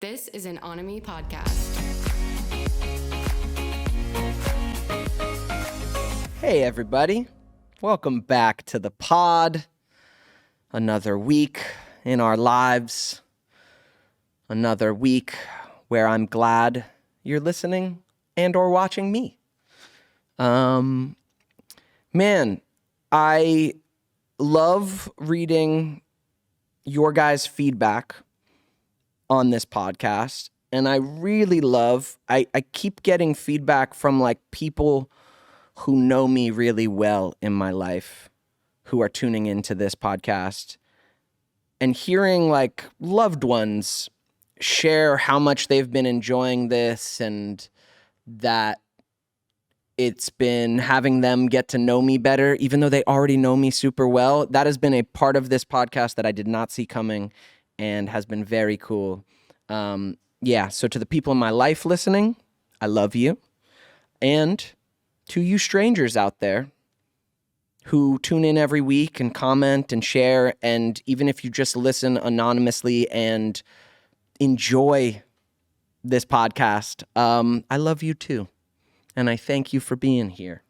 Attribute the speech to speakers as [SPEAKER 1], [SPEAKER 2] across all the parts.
[SPEAKER 1] This is an onomy podcast.
[SPEAKER 2] Hey everybody, welcome back to the pod. Another week in our lives. Another week where I'm glad you're listening and or watching me. Man, I love reading your guys' feedback on this podcast. And I really love, I keep getting feedback from like people who know me really well in my life, who are tuning into this podcast and hearing like loved ones share how much they've been enjoying this and that it's been having them get to know me better, even though they already know me super well. That has been a part of this podcast that I did not see coming and has been very cool. So to the people in my life listening, I love you. And to you strangers out there who tune in every week and comment and share, and even if you just listen anonymously and enjoy this podcast, I love you too. And I thank you for being here.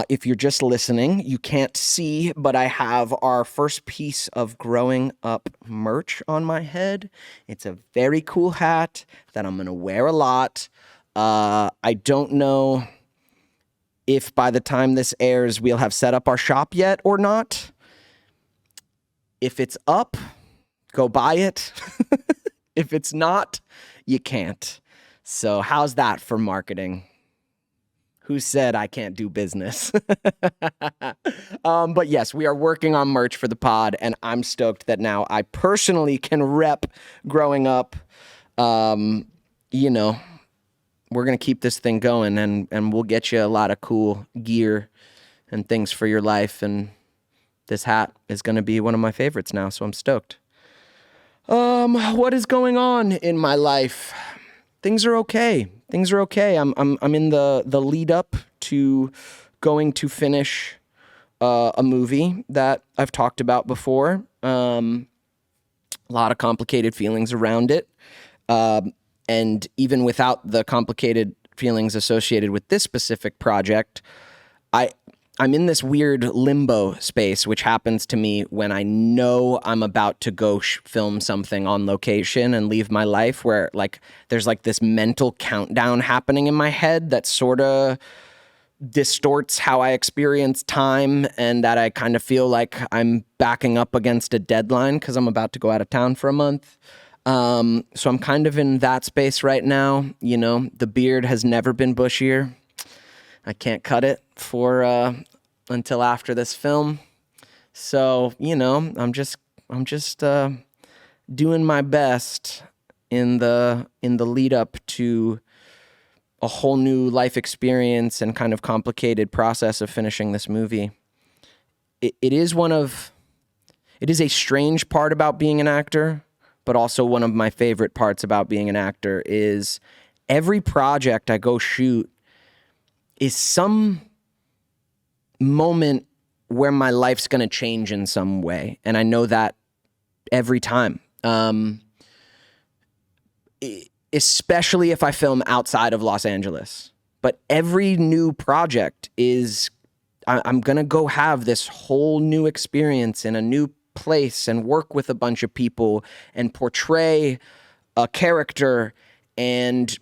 [SPEAKER 2] If you're just listening, you can't see, but I have our first piece of growing up merch on my head. It's a very cool hat that I'm going to wear a lot. I don't know if by the time this airs, we'll have set up our shop yet or not. If it's up, go buy it. If it's not, you can't. So how's that for marketing? Who said I can't do business? But yes, we are working on merch for the pod, and I'm stoked that now I personally can rep growing up. We're going to keep this thing going, and we'll get you a lot of cool gear and things for your life, and this hat is going to be one of my favorites now, so I'm stoked. What is going on in my life? Things are okay. I'm in the lead up to going to finish a movie that I've talked about before. A lot of complicated feelings around it. And even without the complicated feelings associated with this specific project, I'm in this weird limbo space, which happens to me when I know I'm about to go film something on location and leave my life, where like there's like this mental countdown happening in my head that sort of distorts how I experience time, and that I kind of feel like I'm backing up against a deadline because I'm about to go out of town for a month. So I'm kind of in that space right now. You know, the beard has never been bushier. I can't cut it for until after this film. So, I'm just doing my best in the lead up to a whole new life experience and kind of complicated process of finishing this movie. It is a strange part about being an actor, but also one of my favorite parts about being an actor is every project I go shoot is some moment where my life's going to change in some way. And I know that every time. Especially if I film outside of Los Angeles. But every new project I'm going to go have this whole new experience in a new place and work with a bunch of people and portray a character and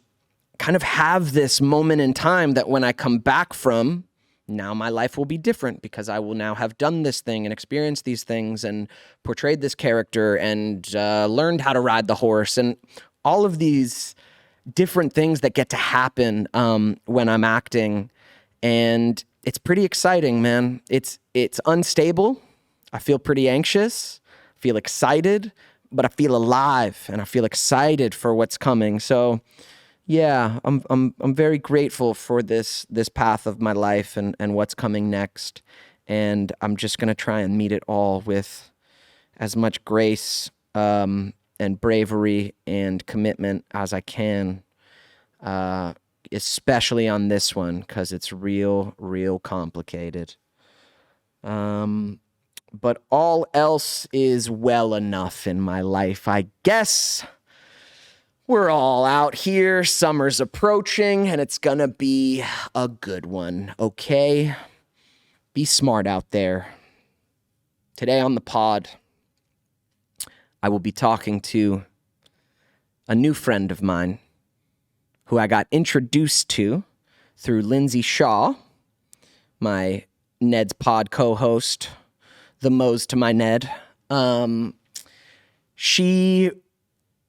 [SPEAKER 2] kind of have this moment in time that when I come back from, now my life will be different because I will now have done this thing and experienced these things and portrayed this character and learned how to ride the horse and all of these different things that get to happen when I'm acting. And it's pretty exciting, man. It's unstable. I feel pretty anxious, I feel excited, but I feel alive and I feel excited for what's coming. So yeah, I'm very grateful for this path of my life and what's coming next. And I'm just going to try and meet it all with as much grace and bravery and commitment as I can, especially on this one, because it's real complicated. But all else is well enough in my life, I guess. We're all out here. Summer's approaching, and it's gonna be a good one, okay? Be smart out there. Today on the pod, I will be talking to a new friend of mine who I got introduced to through Lindsay Shaw, my Ned's Pod co-host, the Moe's to my Ned. She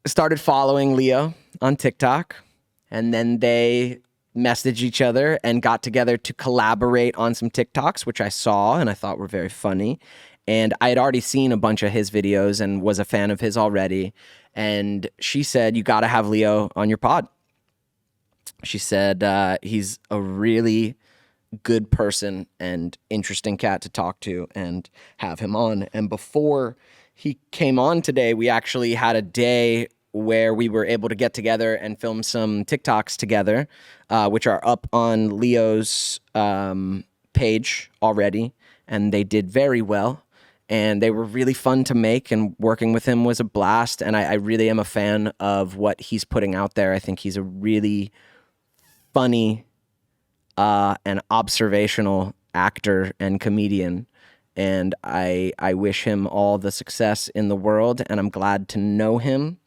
[SPEAKER 2] started following Leo on TikTok, and then they messaged each other and got together to collaborate on some TikToks, which I saw and I thought were very funny. And I had already seen a bunch of his videos and was a fan of his already. And she said, you got to have Leo on your pod. She said he's a really good person and interesting cat to talk to and have him on. And before he came on today, we actually had a day where we were able to get together and film some TikToks together, which are up on Leo's page already. And they did very well. And they were really fun to make, and working with him was a blast. And I really am a fan of what he's putting out there. I think he's a really funny and observational actor and comedian. And I wish him all the success in the world, and I'm glad to know him,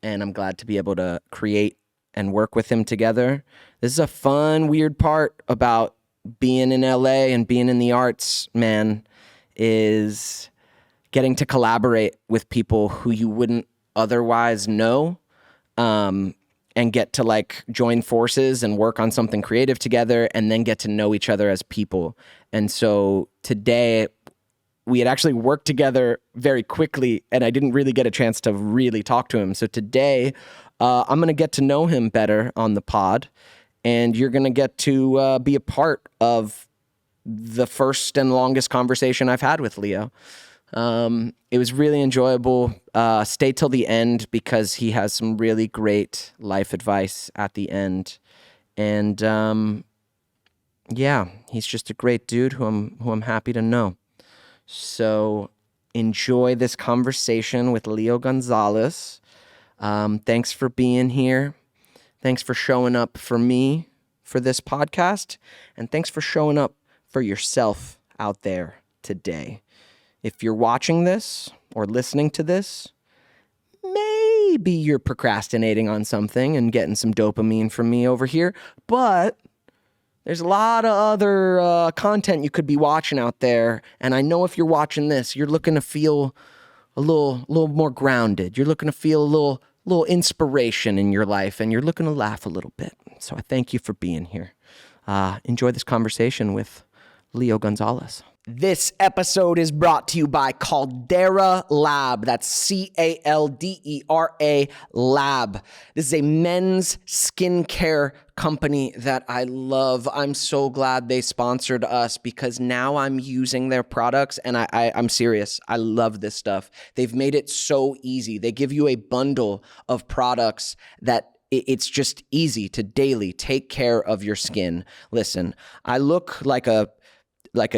[SPEAKER 2] and I'm glad to be able to create and work with him together. This is a fun, weird part about being in LA and being in the arts, man, is getting to collaborate with people who you wouldn't otherwise know, and get to like join forces and work on something creative together and then get to know each other as people. And so today we had actually worked together very quickly, and I didn't really get a chance to really talk to him. So today I'm going to get to know him better on the pod, and you're going to get to be a part of the first and longest conversation I've had with Leo. It was really enjoyable. Stay till the end because he has some really great life advice at the end. And yeah, he's just a great dude who I'm happy to know. So enjoy this conversation with Leo Gonzalez. Thanks for being here. Thanks for showing up for me for this podcast. And thanks for showing up for yourself out there today. If you're watching this or listening to this, maybe you're procrastinating on something and getting some dopamine from me over here, but there's a lot of other content you could be watching out there. And I know if you're watching this, you're looking to feel a little more grounded. You're looking to feel a little inspiration in your life, and you're looking to laugh a little bit. So I thank you for being here. Enjoy this conversation with Leo Gonzalez. This episode is brought to you by Caldera Lab. That's Caldera Lab. This is a men's skincare company that I love. I'm so glad they sponsored us because now I'm using their products, and I'm serious. I love this stuff. They've made it so easy. They give you a bundle of products that it's just easy to daily take care of your skin. Listen, I look like a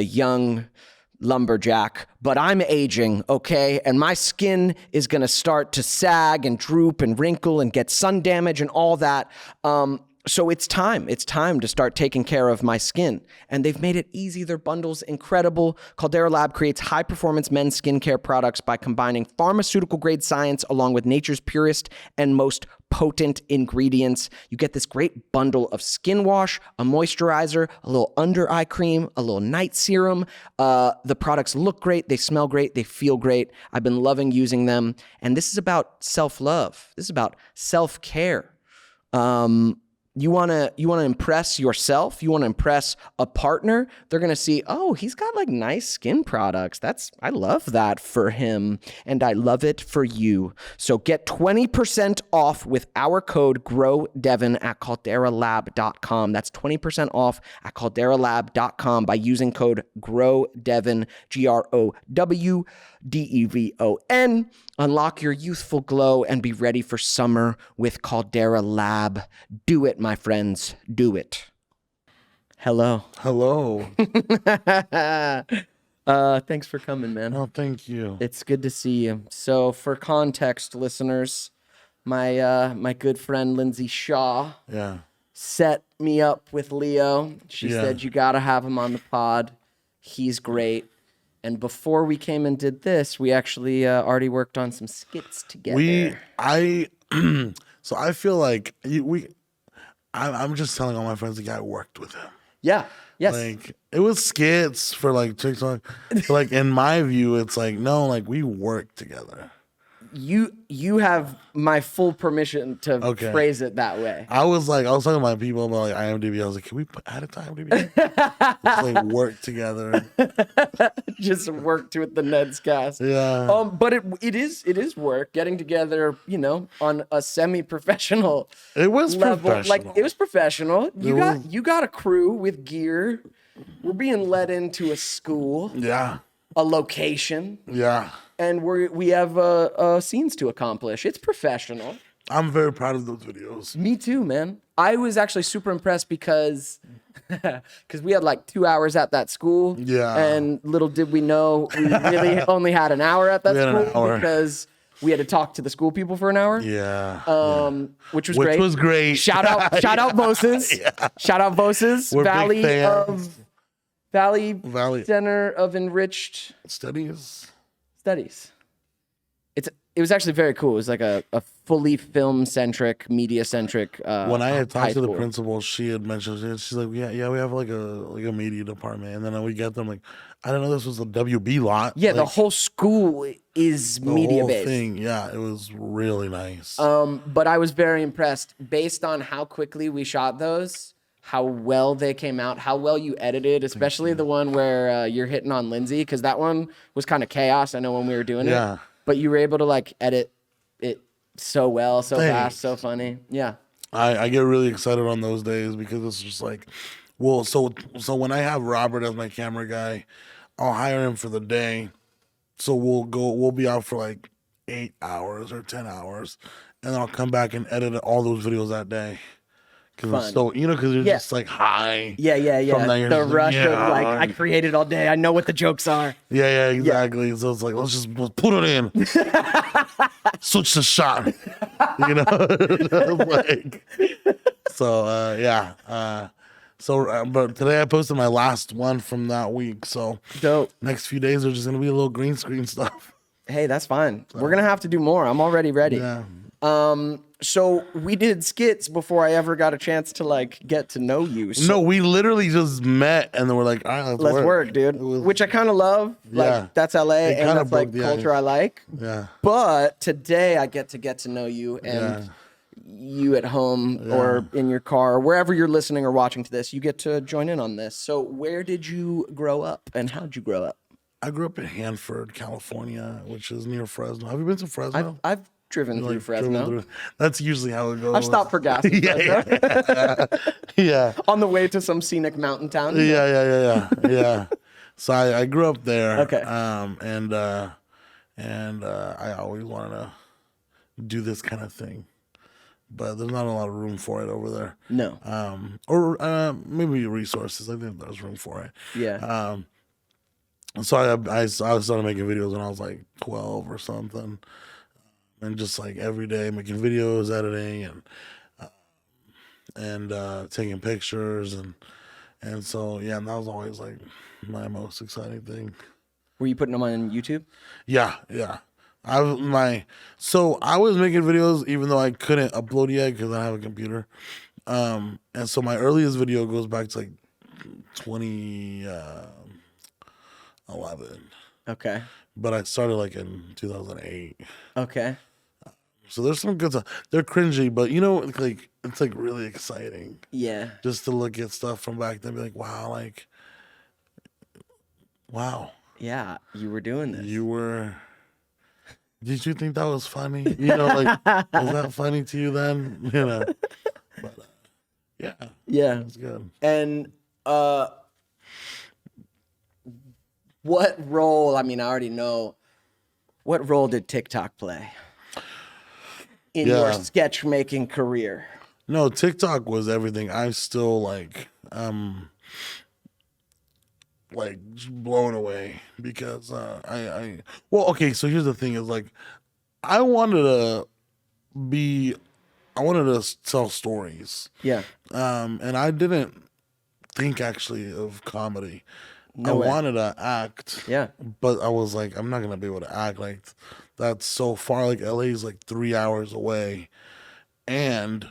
[SPEAKER 2] young lumberjack, but I'm aging, okay? And my skin is gonna start to sag and droop and wrinkle and get sun damage and all that. So it's time to start taking care of my skin. And they've made it easy. Their bundle's incredible. Caldera Lab creates high-performance men's skincare products by combining pharmaceutical-grade science along with nature's purest and most potent ingredients. You get this great bundle of skin wash, a moisturizer, a little under eye cream, a little night serum. The products look great, they smell great, they feel great. I've been loving using them. And this is about self-love. This is about self-care. You want to impress yourself, you want to impress a partner, they're going to see, oh, he's got like nice skin products. I love that for him, and I love it for you. So get 20% off with our code GROWDEVON at calderalab.com. That's 20% off at calderalab.com by using code GROWDEVON, GROWDEVON. Unlock your youthful glow and be ready for summer with Caldera Lab. Do it, my friends. Do it. Hello.
[SPEAKER 3] Hello.
[SPEAKER 2] Thanks for coming, man.
[SPEAKER 3] Oh, thank you.
[SPEAKER 2] It's good to see you. So for context, listeners, my good friend Lindsay Shaw
[SPEAKER 3] Yeah.
[SPEAKER 2] set me up with Leo. She
[SPEAKER 3] Yeah.
[SPEAKER 2] said, you got to have him on the pod. He's great. And before we came and did this, we actually already worked on some skits together.
[SPEAKER 3] So I feel like I'm just telling all my friends the guy worked with him.
[SPEAKER 2] Yeah. Yes.
[SPEAKER 3] Like it was skits for like TikTok. But, like in my view, it's like no, like we worked together.
[SPEAKER 2] You have my full permission to phrase it that way.
[SPEAKER 3] I was talking to my people about like IMDb. I was like, can we add it to IMDb? Just like work together.
[SPEAKER 2] Just worked with the Ned's cast.
[SPEAKER 3] Yeah.
[SPEAKER 2] But it is work getting together, on a semi-professional
[SPEAKER 3] It was
[SPEAKER 2] level.
[SPEAKER 3] professional.
[SPEAKER 2] Like it was professional. You got a crew with gear. We're being led into a school.
[SPEAKER 3] Yeah.
[SPEAKER 2] A location.
[SPEAKER 3] Yeah.
[SPEAKER 2] And we have scenes to accomplish. It's professional.
[SPEAKER 3] I'm very proud of those videos.
[SPEAKER 2] Me too, man. I was actually super impressed because we had like 2 hours at that school.
[SPEAKER 3] Yeah.
[SPEAKER 2] And little did we know we really only had an hour at that school because we had to talk to the school people for an hour.
[SPEAKER 3] Yeah.
[SPEAKER 2] Which was great.
[SPEAKER 3] Which was great.
[SPEAKER 2] Shout out Voses. Yeah. Shout out Voses.
[SPEAKER 3] We're big fans.
[SPEAKER 2] Valley Center of Enriched
[SPEAKER 3] Studies.
[SPEAKER 2] It was actually very cool. It was like a fully film-centric, media-centric
[SPEAKER 3] when I had talked to the
[SPEAKER 2] school.
[SPEAKER 3] principal, she had mentioned, she's like, yeah, we have like a media department. And then we get them like, I didn't know this was the WB lot.
[SPEAKER 2] Yeah,
[SPEAKER 3] like,
[SPEAKER 2] the whole school is media-based.
[SPEAKER 3] Thing, yeah, it was really nice.
[SPEAKER 2] But I was very impressed based on how quickly we shot those, how well they came out, how well you edited, especially the one where you're hitting on Lindsay, because that one was kind of chaos, I know, when we were doing it. But you were able to like edit it so well, so fast, so funny. Yeah.
[SPEAKER 3] I get really excited on those days because it's just like, well, so when I have Robert as my camera guy, I'll hire him for the day. So we'll be out for like 8 hours or 10 hours, and then I'll come back and edit all those videos that day. Cause so because you're just like high.
[SPEAKER 2] Yeah. The rush
[SPEAKER 3] like,
[SPEAKER 2] of like I created all day. I know what the jokes are.
[SPEAKER 3] Yeah, exactly. Yeah. So it's like let's put it in. Switch the shot. But today I posted my last one from that week. So
[SPEAKER 2] dope.
[SPEAKER 3] Next few days are just gonna be a little green screen stuff.
[SPEAKER 2] Hey, that's fine. We're gonna have to do more. I'm already ready.
[SPEAKER 3] Yeah.
[SPEAKER 2] So we did skits before I ever got a chance to like get to know you. So
[SPEAKER 3] no, we literally just met and then we're like, all right, let's
[SPEAKER 2] work, dude. Which I kind of love. Like that's LA and that's like culture I like.
[SPEAKER 3] Yeah.
[SPEAKER 2] But today I get to know you and you at home or in your car, wherever you're listening or watching to this, you get to join in on this. So where did you grow up and how'd you grow up?
[SPEAKER 3] I grew up in Hanford, California, which is near Fresno. Have you been to Fresno?
[SPEAKER 2] I've driven through Fresno.
[SPEAKER 3] That's usually how it goes.
[SPEAKER 2] I've stopped for gas.
[SPEAKER 3] Yeah.
[SPEAKER 2] On the way to some scenic mountain town.
[SPEAKER 3] Yeah. So I grew up there.
[SPEAKER 2] Okay.
[SPEAKER 3] And I always wanted to do this kind of thing, but there's not a lot of room for it over there.
[SPEAKER 2] No.
[SPEAKER 3] Or maybe resources. I think there's room for it.
[SPEAKER 2] Yeah.
[SPEAKER 3] So I started making videos when I was like 12 or something. And just like every day making videos, editing, and taking pictures, and so and that was always like my most exciting thing.
[SPEAKER 2] Were you putting them on YouTube?
[SPEAKER 3] Yeah. I was making videos even though I couldn't upload yet because I don't have a computer. And so my earliest video goes back to like 2011.
[SPEAKER 2] Okay.
[SPEAKER 3] But I started like in 2008.
[SPEAKER 2] Okay.
[SPEAKER 3] So there's some good stuff. They're cringy, but it's like really exciting.
[SPEAKER 2] Yeah.
[SPEAKER 3] Just to look at stuff from back then, be like, wow.
[SPEAKER 2] Yeah, you were doing this.
[SPEAKER 3] Did you think that was funny? Was that funny to you then? But yeah. It's good.
[SPEAKER 2] And what role? I mean, I already know. What role did TikTok play in your sketch making career?
[SPEAKER 3] No, TikTok was everything. I still blown away because so here's the thing is like I wanted to I wanted to tell stories.
[SPEAKER 2] Yeah.
[SPEAKER 3] And I didn't think actually of comedy.
[SPEAKER 2] No
[SPEAKER 3] I
[SPEAKER 2] way.
[SPEAKER 3] wanted to act.
[SPEAKER 2] Yeah.
[SPEAKER 3] But I was like, I'm not gonna be able to act like that's so far. Like LA is like 3 hours away, and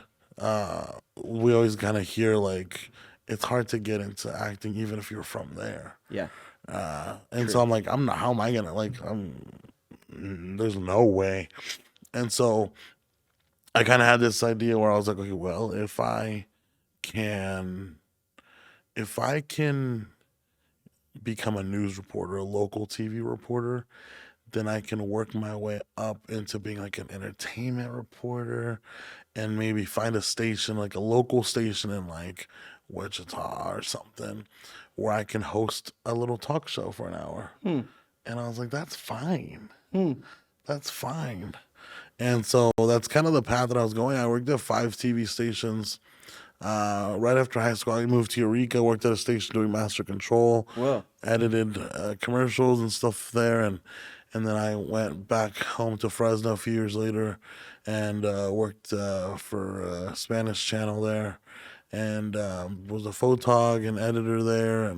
[SPEAKER 3] we always kind of hear like it's hard to get into acting even if you're from there.
[SPEAKER 2] Yeah.
[SPEAKER 3] And so I'm like, I'm not. How am I gonna like? There's no way. And so I kind of had this idea where I was like, okay, well, if I can become a news reporter, a local TV reporter, then I can work my way up into being like an entertainment reporter and maybe find a station, like a local station in like Wichita or something, where I can host a little talk show for an hour. And I was like, that's fine. That's fine. And so that's kind of the path that I was going. I worked at 5 TV stations. Right after high school, I moved to Eureka, worked at a station doing master control,
[SPEAKER 2] Whoa.
[SPEAKER 3] edited commercials and stuff there. And then I went back home to Fresno a few years later and worked for a Spanish channel there and was a photog and editor there.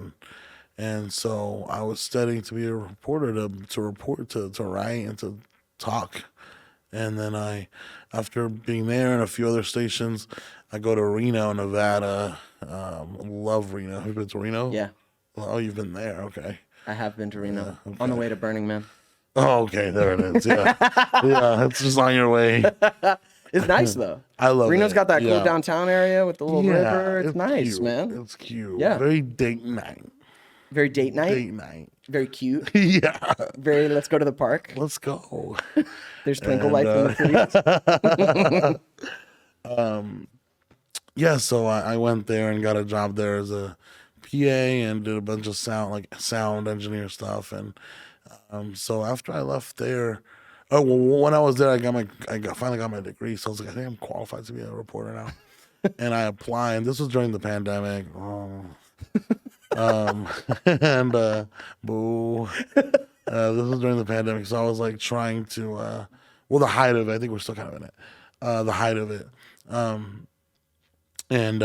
[SPEAKER 3] And so I was studying to be a reporter, to report, to write, and to talk. And then after being there and a few other stations, I go to Reno, Nevada. Love Reno. Have you been to Reno?
[SPEAKER 2] Yeah.
[SPEAKER 3] Oh, you've been there. Okay.
[SPEAKER 2] I have been to Reno
[SPEAKER 3] Okay.
[SPEAKER 2] on the way to Burning Man.
[SPEAKER 3] Oh, okay. There it is. Yeah. Yeah. It's just on your way.
[SPEAKER 2] It's nice though.
[SPEAKER 3] I love
[SPEAKER 2] Reno's
[SPEAKER 3] it.
[SPEAKER 2] got that cool
[SPEAKER 3] Yeah.
[SPEAKER 2] downtown area with the little
[SPEAKER 3] Yeah,
[SPEAKER 2] river. It's nice,
[SPEAKER 3] cute.
[SPEAKER 2] man.
[SPEAKER 3] It's cute.
[SPEAKER 2] Yeah.
[SPEAKER 3] Very date night.
[SPEAKER 2] Very date night.
[SPEAKER 3] Date night.
[SPEAKER 2] Very cute.
[SPEAKER 3] Yeah.
[SPEAKER 2] Very let's go to the park.
[SPEAKER 3] Let's go.
[SPEAKER 2] There's twinkle lights in the trees.
[SPEAKER 3] Yeah, so I went there and got a job there as a PA and did a bunch of sound engineer stuff. And so after I left there, when I was there, I finally got my degree. So I was like, I think I'm qualified to be a reporter now. And I applied. And this was during the pandemic. And boo. This was during the pandemic, so I was like trying to, the height of it. I think we're still kind of in it. The height of it. And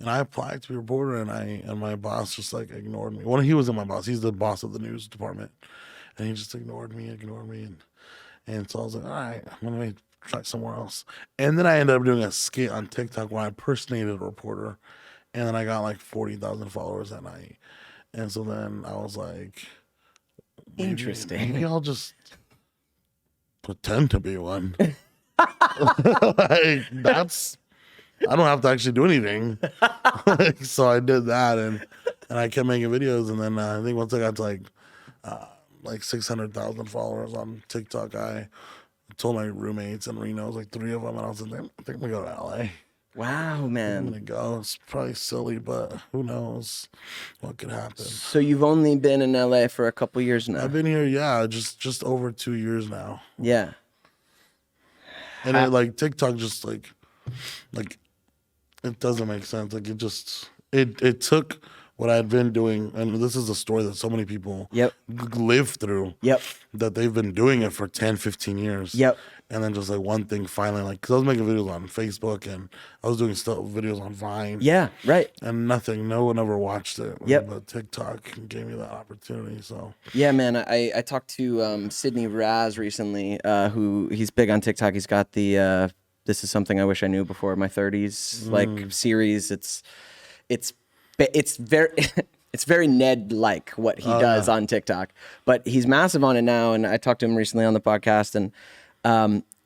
[SPEAKER 3] I applied to be a reporter, and my boss just like ignored me. Well, he wasn't my boss. He's the boss of the news department, and he just ignored me, and so I was like, all right, I'm gonna try somewhere else. And then I ended up doing a skit on TikTok where I impersonated a reporter, and then I got like 40,000 followers that night. And so then I was like,
[SPEAKER 2] Interesting.
[SPEAKER 3] maybe I'll just pretend to be one. Like that's. I don't have to actually do anything. So I did that, and I kept making videos, and then I think once I got to like 600,000 followers on TikTok, I told my roommates in Reno, it was like 3 of them, and I was like, I think I'm gonna go to LA.
[SPEAKER 2] Wow,
[SPEAKER 3] I'm
[SPEAKER 2] man.
[SPEAKER 3] gonna go. It's probably silly, but who knows what could happen.
[SPEAKER 2] So you've only been in LA for a couple years now.
[SPEAKER 3] I've been here, yeah, just over 2 years now.
[SPEAKER 2] Yeah.
[SPEAKER 3] And it, like TikTok, just like it doesn't make sense. Like it took what I had been doing, and this is a story that so many people live through.
[SPEAKER 2] Yep.
[SPEAKER 3] That they've been doing it for 10, 15 years.
[SPEAKER 2] Yep.
[SPEAKER 3] And then just like one thing finally, like, because I was making videos on Facebook and I was doing videos on Vine.
[SPEAKER 2] Yeah, right.
[SPEAKER 3] And no one ever watched it.
[SPEAKER 2] Yep.
[SPEAKER 3] But TikTok gave me that opportunity. So
[SPEAKER 2] Yeah, man. I talked to Sydney Raz recently, who he's big on TikTok. He's got the This Is Something I Wish I Knew Before My 30s like series. It's very it's very Ned-like what he does on TikTok, but he's massive on it now. And I talked to him recently on the podcast, and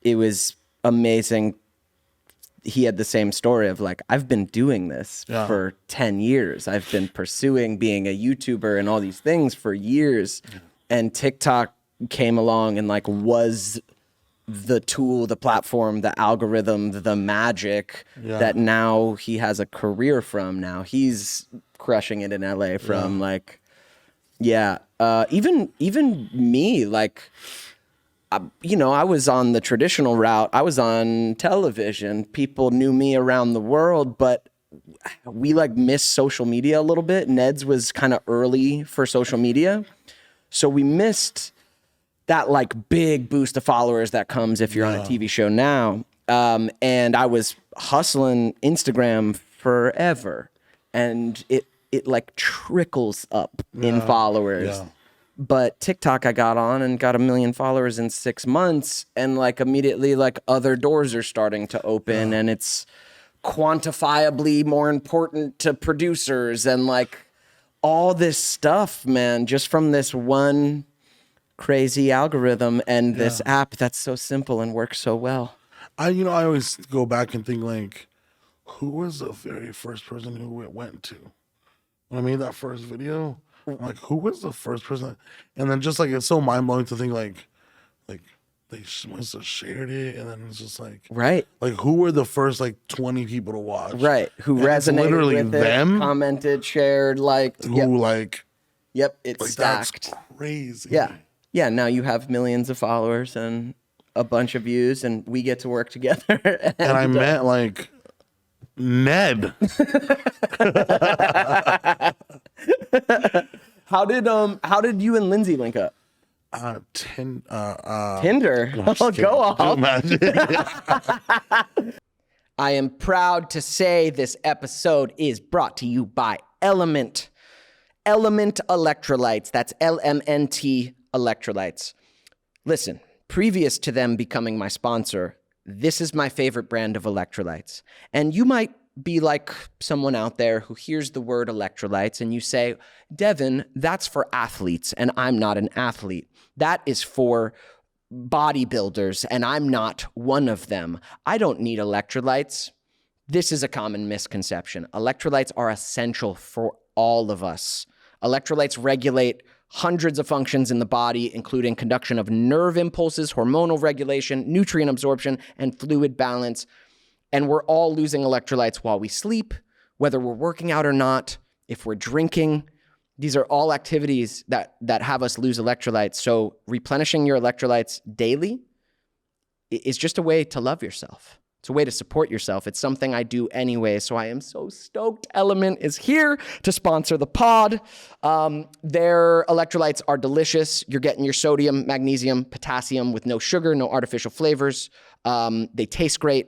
[SPEAKER 2] it was amazing. He had the same story of like, I've been doing this for 10 years. I've been pursuing being a YouTuber and all these things for years. And TikTok came along and like was the tool, the platform, the algorithm, the magic that now he has a career from. Now he's crushing it in LA from even me, like, I was on the traditional route. I was on television. People knew me around the world, but we like missed social media a little bit. Ned's was kind of early for social media. So we missed that like big boost of followers that comes if you're on a TV show now. And I was hustling Instagram forever, and it like trickles up in followers.
[SPEAKER 3] Yeah.
[SPEAKER 2] But TikTok, I got on and got 1 million followers in 6 months, and like immediately like other doors are starting to open, and it's quantifiably more important to producers and like all this stuff, man, just from this one crazy algorithm and this app that's so simple and works so well.
[SPEAKER 3] I always go back and think like, who was the very first person who it went to? When I made that first video, I'm like, who was the first person? And then just like, it's so mind blowing to think like they must have shared it, and then it's just like,
[SPEAKER 2] Right.
[SPEAKER 3] like who were the first like 20 people to watch?
[SPEAKER 2] Right. Who
[SPEAKER 3] And it's
[SPEAKER 2] resonated
[SPEAKER 3] literally
[SPEAKER 2] with
[SPEAKER 3] them?
[SPEAKER 2] it, commented, shared, liked.
[SPEAKER 3] Who like
[SPEAKER 2] It's
[SPEAKER 3] like
[SPEAKER 2] stacked.
[SPEAKER 3] that's crazy.
[SPEAKER 2] Yeah. Yeah. Now you have millions of followers and a bunch of views, and we get to work together.
[SPEAKER 3] And I met like Ned.
[SPEAKER 2] How did you and Lindsay link up?
[SPEAKER 3] Tinder.
[SPEAKER 2] Oh, go off.
[SPEAKER 3] Imagine.
[SPEAKER 2] I am proud to say this episode is brought to you by Element. Element Electrolytes. That's LMNT Electrolytes. Listen, previous to them becoming my sponsor, this is my favorite brand of electrolytes. And you might be like someone out there who hears the word electrolytes and you say, Devin, that's for athletes, and I'm not an athlete. That is for bodybuilders, and I'm not one of them. I don't need electrolytes. This is a common misconception. Electrolytes are essential for all of us. Electrolytes regulate hundreds of functions in the body, including conduction of nerve impulses, hormonal regulation, nutrient absorption, and fluid balance. And we're all losing electrolytes while we sleep, whether we're working out or not, if we're drinking. These are all activities that have us lose electrolytes. So replenishing your electrolytes daily is just a way to love yourself. It's a way to support yourself. It's something I do anyway. So I am so stoked Element is here to sponsor the pod. Their electrolytes are delicious. You're getting your sodium, magnesium, potassium with no sugar, no artificial flavors. They taste great,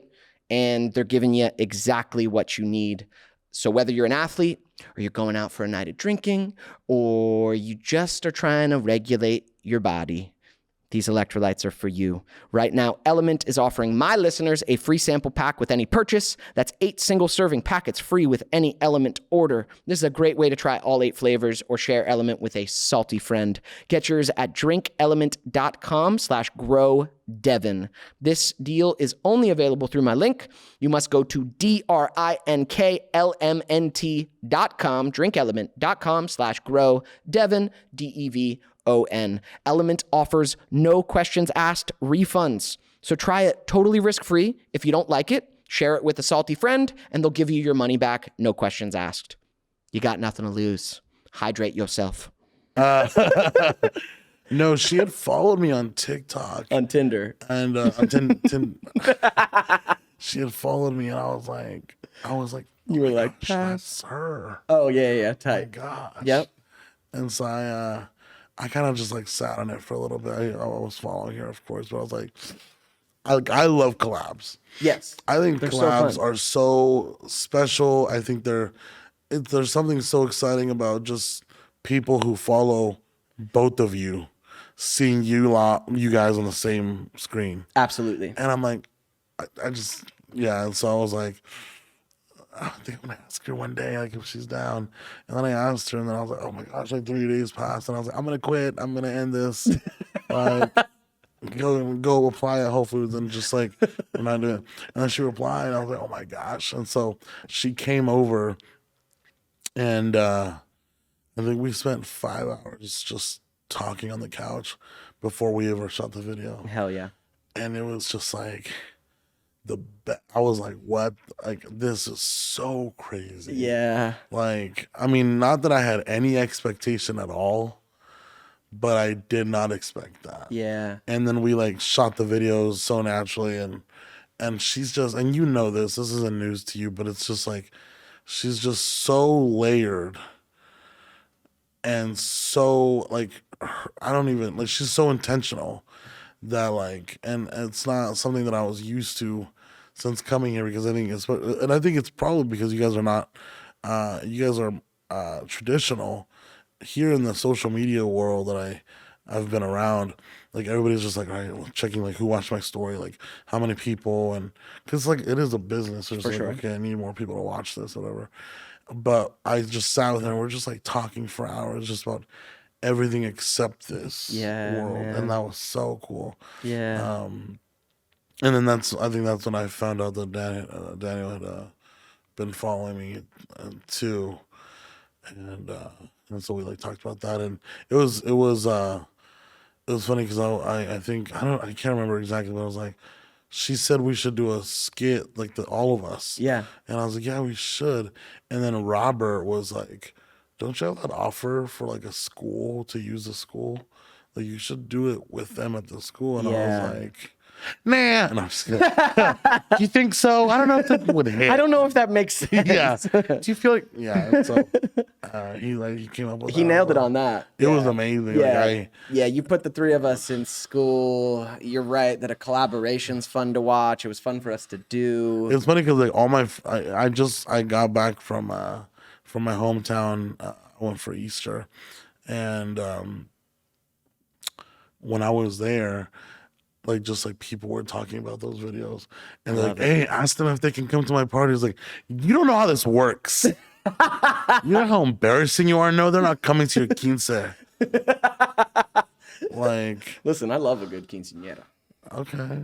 [SPEAKER 2] and they're giving you exactly what you need. So whether you're an athlete, or you're going out for a night of drinking, or you just are trying to regulate your body, these electrolytes are for you. Right now, Element is offering my listeners a free sample pack with any purchase. That's 8 single-serving packets free with any Element order. This is a great way to try all 8 flavors or share Element with a salty friend. Get yours at drinkelement.com/growdevin. This deal is only available through my link. You must go to drinklmnt.com, drinkelement.com/growdevin, DEVON. Element offers no questions asked refunds. So try it totally risk-free. If you don't like it, share it with a salty friend, and they'll give you your money back, no questions asked. You got nothing to lose. Hydrate yourself.
[SPEAKER 3] No, she had followed me on TikTok.
[SPEAKER 2] On Tinder.
[SPEAKER 3] And she had followed me, and I was like,
[SPEAKER 2] You were like,
[SPEAKER 3] gosh, that's her.
[SPEAKER 2] oh, yeah, tight.
[SPEAKER 3] My gosh.
[SPEAKER 2] Yep.
[SPEAKER 3] And so I kind of just like sat on it for a little bit. I was following her, of course, but I was like, I love collabs.
[SPEAKER 2] Yes.
[SPEAKER 3] I think
[SPEAKER 2] They're so
[SPEAKER 3] collabs
[SPEAKER 2] fun.
[SPEAKER 3] are so special. I think there's something so exciting about just people who follow both of you, seeing you guys on the same screen.
[SPEAKER 2] Absolutely.
[SPEAKER 3] And I'm like, I just, yeah. And so I was like, I think I'm gonna ask her one day, like if she's down. And then I asked her, and then I was like, oh my gosh, like 3 days passed, and I was like, I'm gonna quit. I'm gonna end this. Like, go apply at Whole Foods and just like we're not doing it. And then she replied, and I was like, oh my gosh. And so she came over, and I think we spent 5 hours just talking on the couch before we ever shot the video.
[SPEAKER 2] Hell yeah.
[SPEAKER 3] And it was just like I was like, what? Like, this is so crazy.
[SPEAKER 2] Yeah.
[SPEAKER 3] Like, I mean, not that I had any expectation at all, but I did not expect that.
[SPEAKER 2] Yeah.
[SPEAKER 3] And then we like shot the videos so naturally, and she's just, and you know this isn't news to you, but it's just like, she's just so layered and so like I don't even like. She's so intentional that like, and it's not something that I was used to since coming here because I think it's probably because you guys are not, you guys are traditional here in the social media world that I've been around. Like everybody's just like, all right, checking like who watched my story, like how many people, and because like it is a business. It's like,
[SPEAKER 2] sure.
[SPEAKER 3] okay, I need more people to watch this, or whatever. But I just sat with her and we're just like talking for hours, just about everything except this world,
[SPEAKER 2] man.
[SPEAKER 3] and that was so cool.
[SPEAKER 2] Yeah.
[SPEAKER 3] And then I think that's when I found out that Daniel had been following me too, and so we like talked about that, and it was funny because I think I can't remember exactly, but I was like, she said we should do a skit like all of us,
[SPEAKER 2] Yeah.
[SPEAKER 3] and I was like, yeah, we should, and then Robert was like, don't you have that offer for like a school to use the school, like you should do it with them at the school, and I was like, nah, and I'm just kidding. Do you think so? I don't know if that would hit.
[SPEAKER 2] I don't know if that makes sense.
[SPEAKER 3] Yeah. Do you feel like so he came up with
[SPEAKER 2] He nailed it on that.
[SPEAKER 3] It was amazing.
[SPEAKER 2] Yeah.
[SPEAKER 3] Like,
[SPEAKER 2] Yeah, you put the three of us in school. You're right that a collaboration's fun to watch. It was fun for us to do.
[SPEAKER 3] it's funny because like all my I got back from my hometown. I went for Easter, and when I was there, like just like people were talking about those videos, and they're like, hey, ask them if they can come to my party. It's like, you don't know how this works. You know how embarrassing you are? No, they're not coming to your quince. Like,
[SPEAKER 2] Listen, I love a good quinceañera.
[SPEAKER 3] okay.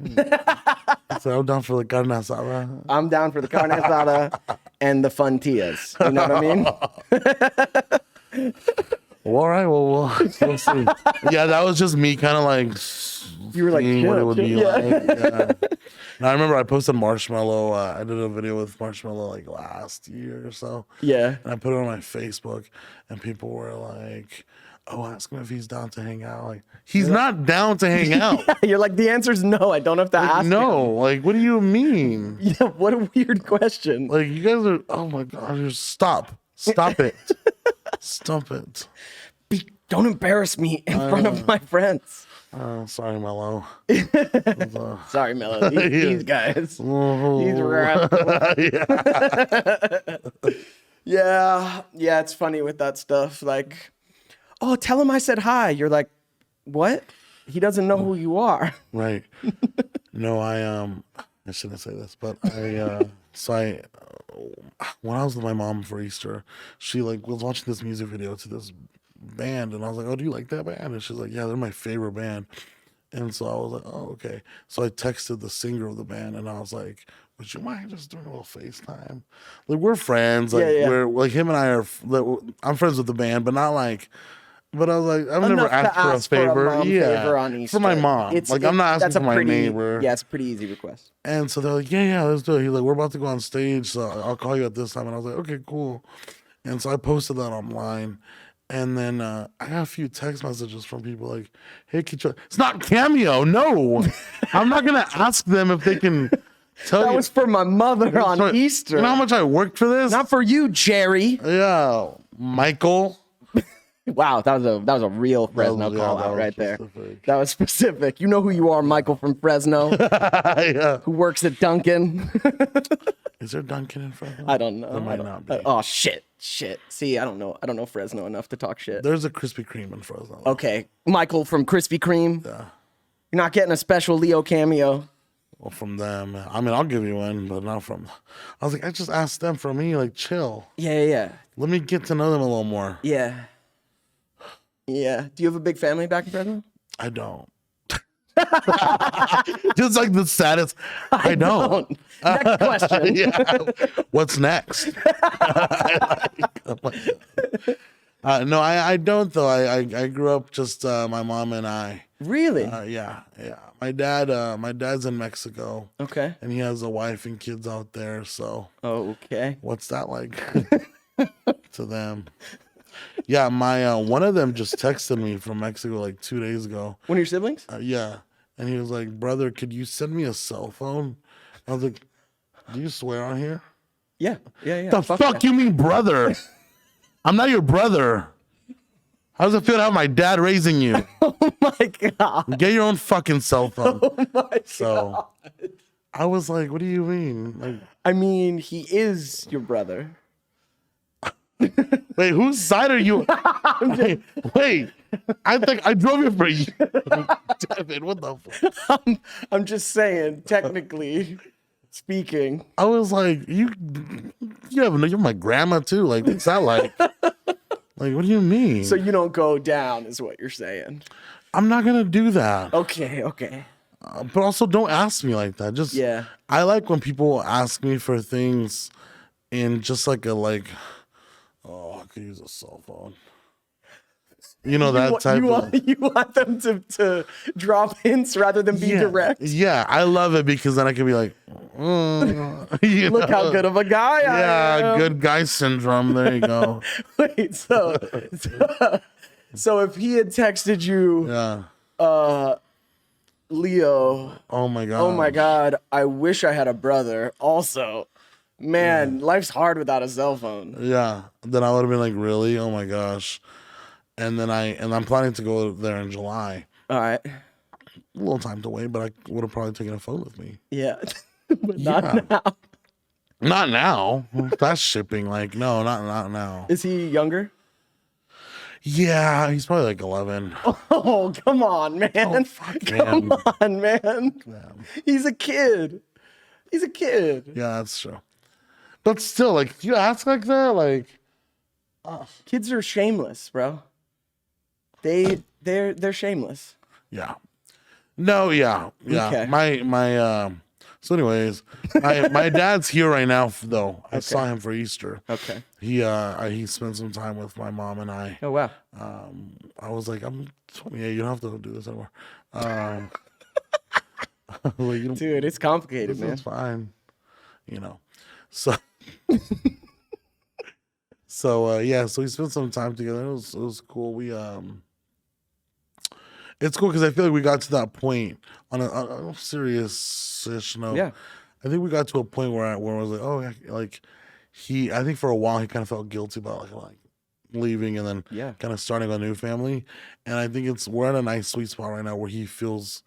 [SPEAKER 3] So I'm down for the carne asada.
[SPEAKER 2] I'm down for the carne asada and the fun tias. You know what I mean?
[SPEAKER 3] Well, all right. Well, we'll see. Yeah, that was just me kind of like
[SPEAKER 2] You were like,
[SPEAKER 3] seeing what it would be
[SPEAKER 2] yeah.
[SPEAKER 3] like. Yeah. And I remember I posted Marshmallow. I did a video with Marshmallow like last year or so.
[SPEAKER 2] Yeah.
[SPEAKER 3] And I put it on my Facebook, and people were like, oh, ask him if he's down to hang out. Like, he's not down to hang out.
[SPEAKER 2] You're like, the answer's no. I don't have to ask
[SPEAKER 3] No,
[SPEAKER 2] him.
[SPEAKER 3] like, what do you mean?
[SPEAKER 2] Yeah, what a weird question.
[SPEAKER 3] Like, you guys are, oh my gosh, stop it. Stop it.
[SPEAKER 2] Don't embarrass me in front of my friends.
[SPEAKER 3] Sorry, Mello.
[SPEAKER 2] Sorry, Mello. These guys. These rats. Yeah. Yeah, it's funny with that stuff. Like, oh, tell him I said hi. You're like, what? He doesn't know who you are.
[SPEAKER 3] Right. No, I shouldn't say this, but when I was with my mom for Easter, she like was watching this music video to this band, and I was like, oh, do you like that band? And she's like, yeah, they're my favorite band. And so I was like, oh, okay. So I texted the singer of the band, and I was like, would you mind just doing a little FaceTime? Like, we're friends. Like, we're like, him and I are, I'm friends with the band, but not like, but I was like, I've never asked for a favor.
[SPEAKER 2] Favor on Easter.
[SPEAKER 3] For my mom. I'm not asking for my neighbor.
[SPEAKER 2] Yeah, it's a pretty easy request.
[SPEAKER 3] And so they're like, yeah, let's do it. He's like, we're about to go on stage, so I'll call you at this time. And I was like, okay, cool. And so I posted that online. And then I got a few text messages from people like, hey, it's not Cameo. No, I'm not going to ask them if they can tell you.
[SPEAKER 2] That was for my mother on Easter.
[SPEAKER 3] You know how much I worked for this?
[SPEAKER 2] Not for you, Jerry.
[SPEAKER 3] Yeah. Michael.
[SPEAKER 2] Wow, that was a real Fresno call out right there. That was specific. You know who you are, Michael from Fresno.
[SPEAKER 3] Yeah.
[SPEAKER 2] Who works at Dunkin'.
[SPEAKER 3] Is there Dunkin' in Fresno?
[SPEAKER 2] I don't know.
[SPEAKER 3] There might not be.
[SPEAKER 2] Oh shit. See, I don't know Fresno enough to talk shit.
[SPEAKER 3] There's a Krispy Kreme in Fresno.
[SPEAKER 2] Okay, Michael from Krispy Kreme.
[SPEAKER 3] Yeah.
[SPEAKER 2] You're not getting a special Leo cameo.
[SPEAKER 3] Well, from them. I mean, I'll give you one, but not from. I was like, I just asked them for me, like, chill.
[SPEAKER 2] Yeah.
[SPEAKER 3] Let me get to know them a little more.
[SPEAKER 2] Yeah. Yeah. Do you have a big family back in Fresno?
[SPEAKER 3] I don't. Just like the saddest. I don't.
[SPEAKER 2] Next question.
[SPEAKER 3] Yeah. What's next? No, I don't though. I grew up just my mom and I.
[SPEAKER 2] Really?
[SPEAKER 3] Yeah. My dad's in Mexico.
[SPEAKER 2] Okay.
[SPEAKER 3] And he has a wife and kids out there. So.
[SPEAKER 2] Okay.
[SPEAKER 3] What's that like to them? Yeah, my one of them just texted me from Mexico like 2 days ago.
[SPEAKER 2] One of your siblings?
[SPEAKER 3] Yeah, and he was like, "Brother, could you send me a cell phone?" I was like, "Do you swear on here?"
[SPEAKER 2] Yeah.
[SPEAKER 3] The fuck you mean, brother? I'm not your brother. How does it feel to have my dad raising you?
[SPEAKER 2] Oh my God.
[SPEAKER 3] Get your own fucking cell phone.
[SPEAKER 2] Oh my
[SPEAKER 3] So
[SPEAKER 2] God.
[SPEAKER 3] I was like, what do you mean? Like,
[SPEAKER 2] I mean, he is your brother.
[SPEAKER 3] wait, whose side are you? Wait, I think I drove here for you. Devin, what the fuck?
[SPEAKER 2] I'm just saying, technically speaking.
[SPEAKER 3] I was like, you're my grandma too. Like, what's that like? Like, what do you mean?
[SPEAKER 2] So you don't go down, is what you're saying.
[SPEAKER 3] I'm not gonna do that.
[SPEAKER 2] Okay.
[SPEAKER 3] But also, don't ask me like that. Just
[SPEAKER 2] Yeah.
[SPEAKER 3] I like when people ask me for things in just like a oh, I could use a cell phone. You know, that type of...
[SPEAKER 2] You want them to drop hints rather than be direct?
[SPEAKER 3] Yeah, I love it because then I can be like,
[SPEAKER 2] Look how good of a guy I am.
[SPEAKER 3] Good guy syndrome. There you go.
[SPEAKER 2] Wait, so if he had texted you, Leo,
[SPEAKER 3] oh my
[SPEAKER 2] God, I wish I had a brother. Also, man, life's hard without a cell phone.
[SPEAKER 3] Yeah, then I would have been like, really? Oh my gosh. And then I'm planning to go there in July.
[SPEAKER 2] All right.
[SPEAKER 3] A little time to wait, but I would have probably taken a phone with me.
[SPEAKER 2] Yeah. But not now.
[SPEAKER 3] Not now. That's shipping. Like, no, not now.
[SPEAKER 2] Is he younger?
[SPEAKER 3] Yeah, he's probably like 11.
[SPEAKER 2] Oh, come on, man.
[SPEAKER 3] Oh, fuck,
[SPEAKER 2] come
[SPEAKER 3] man.
[SPEAKER 2] on, man. He's a kid.
[SPEAKER 3] Yeah, that's true. But still, like, you ask like that, like...
[SPEAKER 2] Kids are shameless, bro. They're shameless.
[SPEAKER 3] Yeah. No, yeah.
[SPEAKER 2] Okay.
[SPEAKER 3] My so anyways, my dad's here right now though. I saw him for Easter.
[SPEAKER 2] Okay.
[SPEAKER 3] He spent some time with my mom and I.
[SPEAKER 2] Oh wow.
[SPEAKER 3] I was like, I'm 28, you don't have to do this anymore. Like,
[SPEAKER 2] dude, it's complicated, man.
[SPEAKER 3] It's fine. You know. So so we spent some time together. It was cool. It's cool because I feel like we got to that point on a serious-ish note.
[SPEAKER 2] Yeah.
[SPEAKER 3] I think we got to a point where I was like, oh, like I think for a while he kind of felt guilty about like leaving and then kind of starting a new family. And I think we're at a nice sweet spot right now where he feels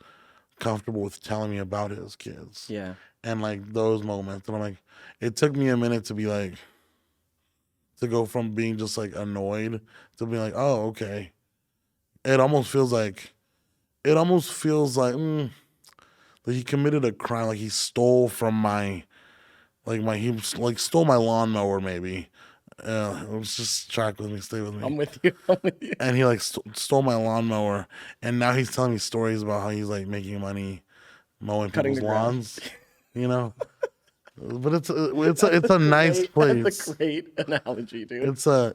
[SPEAKER 3] comfortable with telling me about his kids.
[SPEAKER 2] Yeah.
[SPEAKER 3] And like those moments. And I'm like, it took me a minute to be like, to go from being just like annoyed to being like, oh, okay. It almost feels like that he committed a crime. Like he stole from he stole my lawnmower maybe. Let's just track with me, stay with me.
[SPEAKER 2] I'm with you.
[SPEAKER 3] And he like stole my lawnmower, and now he's telling me stories about how he's like making money mowing
[SPEAKER 2] Cutting
[SPEAKER 3] people's
[SPEAKER 2] the grass.
[SPEAKER 3] lawns. You know. But it's a nice place.
[SPEAKER 2] That's a great analogy, dude.
[SPEAKER 3] I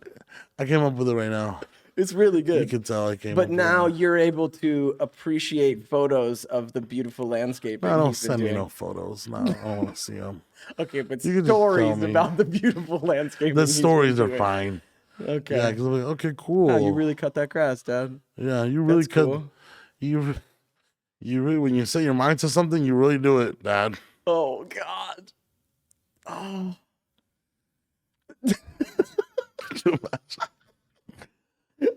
[SPEAKER 3] came up with it right now.
[SPEAKER 2] It's really good.
[SPEAKER 3] You can tell I came up
[SPEAKER 2] But
[SPEAKER 3] with
[SPEAKER 2] now
[SPEAKER 3] it.
[SPEAKER 2] you're able to appreciate photos of the beautiful landscape.
[SPEAKER 3] No, don't send me no photos. No, I don't want to see them.
[SPEAKER 2] Okay, but
[SPEAKER 3] You can just tell
[SPEAKER 2] stories
[SPEAKER 3] me.
[SPEAKER 2] about the beautiful landscape.
[SPEAKER 3] The stories are fine.
[SPEAKER 2] Okay.
[SPEAKER 3] Yeah, because I'm like, okay, cool.
[SPEAKER 2] Wow, you really cut that grass, Dad.
[SPEAKER 3] Yeah, you really
[SPEAKER 2] That's
[SPEAKER 3] cut.
[SPEAKER 2] cool.
[SPEAKER 3] You really, when you set your mind to something, you really do it, Dad.
[SPEAKER 2] Oh God. Oh.
[SPEAKER 3] Could you imagine?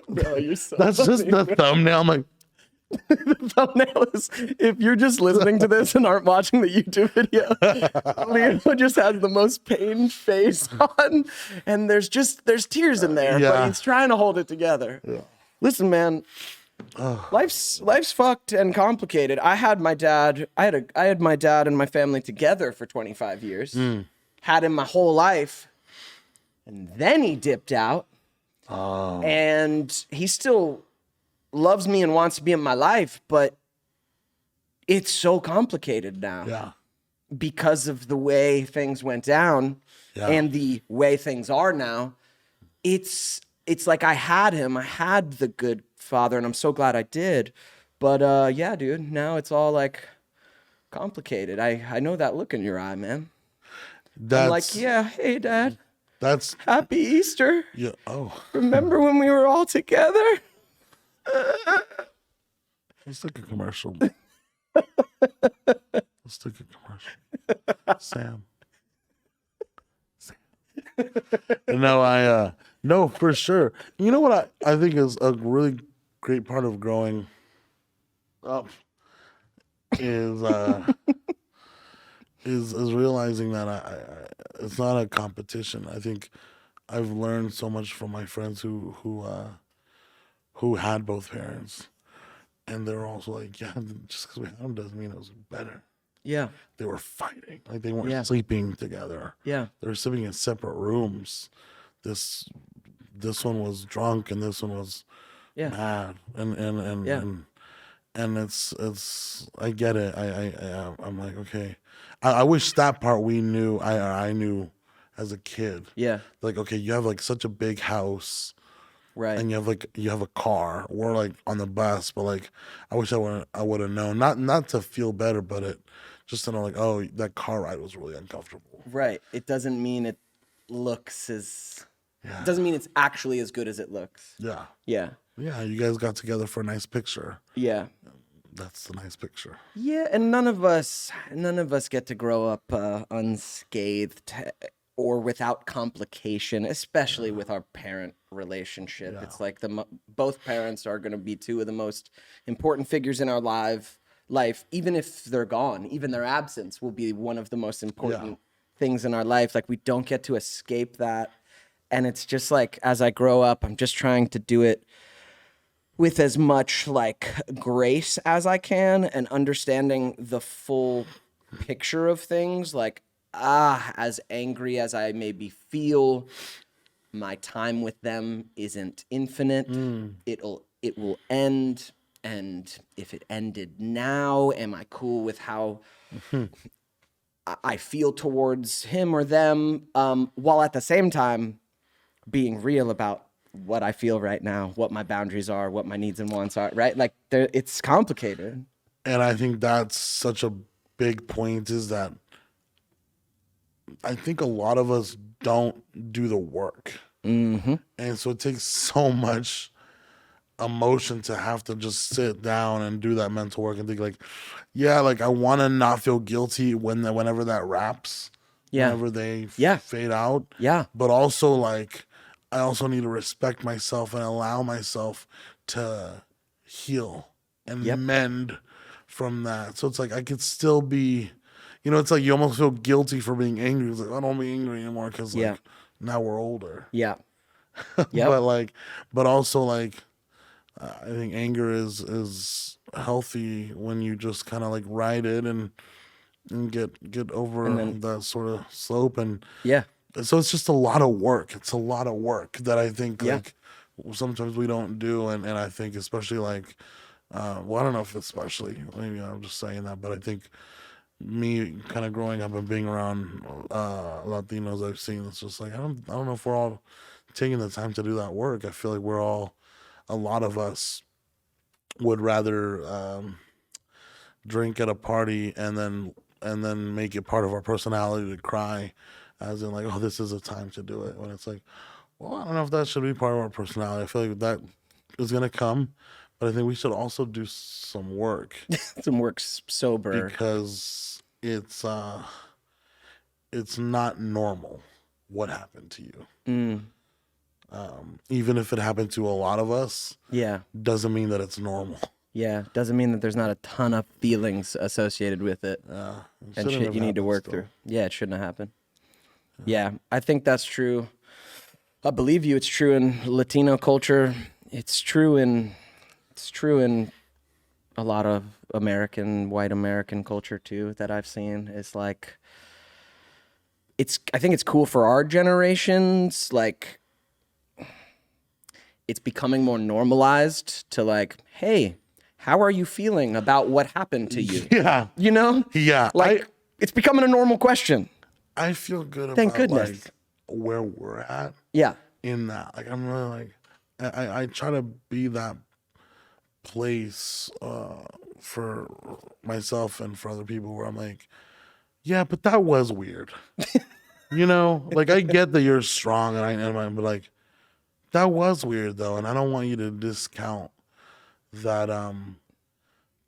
[SPEAKER 2] Bro, you're so
[SPEAKER 3] That's just
[SPEAKER 2] funny,
[SPEAKER 3] the
[SPEAKER 2] bro.
[SPEAKER 3] thumbnail. I'm like,
[SPEAKER 2] The thumbnail is, if you're just listening to this and aren't watching the YouTube video, Leo just has the most pained face on, and there's tears in there, but he's trying to hold it together.
[SPEAKER 3] Yeah.
[SPEAKER 2] Listen, man, life's fucked and complicated. I had my dad and my family together for 25 years. Had him my whole life, and then he dipped out.
[SPEAKER 3] oh,
[SPEAKER 2] And he still loves me and wants to be in my life, but it's so complicated now
[SPEAKER 3] yeah,
[SPEAKER 2] because of the way things went down and the way things are now. It's like I had the good father, and I'm so glad I did. But yeah, dude, now it's all like complicated. I know that look in your eye, man. I'm like, yeah, hey, Dad.
[SPEAKER 3] That's
[SPEAKER 2] Happy Easter.
[SPEAKER 3] yeah. Oh,
[SPEAKER 2] Remember when we were all together?
[SPEAKER 3] let's take a commercial. Let's take a commercial. Sam. No, No, for sure. You know what I think is a really great part of growing up is is realizing that it's not a competition. I think I've learned so much from my friends who had both parents, and they're also like, yeah, just because we had them doesn't mean it was better.
[SPEAKER 2] Yeah.
[SPEAKER 3] They were fighting, like they weren't
[SPEAKER 2] Yeah.
[SPEAKER 3] sleeping together.
[SPEAKER 2] Yeah.
[SPEAKER 3] They were sleeping in separate rooms. This one was drunk and this one was
[SPEAKER 2] Yeah.
[SPEAKER 3] mad, and
[SPEAKER 2] Yeah.
[SPEAKER 3] and it's I get it. I'm like, okay, I wish that part we knew. I knew as a kid.
[SPEAKER 2] Yeah.
[SPEAKER 3] Like, okay, you have like such a big house
[SPEAKER 2] Right.
[SPEAKER 3] and you have a car. We're like on the bus, but like I wish I would have known. Not to feel better, but it just to know like, oh, that car ride was really uncomfortable.
[SPEAKER 2] Right. It doesn't mean it looks as.
[SPEAKER 3] Yeah.
[SPEAKER 2] It doesn't mean it's actually as good as it looks.
[SPEAKER 3] Yeah.
[SPEAKER 2] Yeah.
[SPEAKER 3] Yeah, you guys got together for a nice picture.
[SPEAKER 2] Yeah.
[SPEAKER 3] That's the nice picture.
[SPEAKER 2] Yeah, and none of us get to grow up unscathed or without complication, especially with our parent relationship.
[SPEAKER 3] Yeah.
[SPEAKER 2] It's like both parents are going to be two of the most important figures in our life. Even if they're gone, even their absence will be one of the most important things in our life. Like, we don't get to escape that. And it's just like, as I grow up, I'm just trying to do it with as much like grace as I can and understanding the full picture of things. Like, as angry as I maybe feel, my time with them isn't infinite. It will end. And if it ended now, am I cool with how I feel towards him or them, while at the same time being real about what I feel right now, what my boundaries are, what my needs and wants are, right? Like, it's complicated.
[SPEAKER 3] And I think that's such a big point, is that I think a lot of us don't do the work.
[SPEAKER 2] Mm-hmm.
[SPEAKER 3] And so it takes so much emotion to have to just sit down and do that mental work and think like, yeah, like I want to not feel guilty whenever that wraps, whenever they fade out.
[SPEAKER 2] Yeah.
[SPEAKER 3] But also like, I also need to respect myself and allow myself to heal and mend from that. So it's like I could still be, it's like you almost feel guilty for being angry. It's like, I don't be angry anymore because like now we're older.
[SPEAKER 2] Yeah.
[SPEAKER 3] But also like, I think anger is healthy when you just kind of like ride it and get over that sort of slope. And so it's just a lot of work. It's a lot of work that I think like sometimes we don't do. And I think especially like, well, I don't know if especially, maybe I'm just saying that, but I think me kind of growing up and being around Latinos I've seen, it's just like, I don't know if we're all taking the time to do that work. I feel like a lot of us would rather drink at a party and then make it part of our personality to cry, as in like, oh, this is a time to do it. When it's like, well, I don't know if that should be part of our personality. I feel like that is gonna come, but I think we should also do some work.
[SPEAKER 2] Some work sober.
[SPEAKER 3] Because it's not normal what happened to you. Even if it happened to a lot of us, doesn't mean that it's normal.
[SPEAKER 2] Yeah, doesn't mean that there's not a ton of feelings associated with it and shit you need to work through. Yeah, it shouldn't have happened. Yeah, I think that's true. I believe you. It's true in Latino culture. It's true in a lot of white American culture too that I've seen. It's like, I think it's cool for our generations. Like, it's becoming more normalized to like, hey, how are you feeling about what happened to you?
[SPEAKER 3] Yeah. Yeah.
[SPEAKER 2] Like, it's becoming a normal question.
[SPEAKER 3] I feel good
[SPEAKER 2] Thank
[SPEAKER 3] about
[SPEAKER 2] goodness.
[SPEAKER 3] like where we're at.
[SPEAKER 2] Yeah.
[SPEAKER 3] In that. Like, I'm really like, I try to be that place for myself and for other people where I'm like, yeah, but that was weird. Like, I get that you're strong and but like, that was weird though, and I don't want you to discount that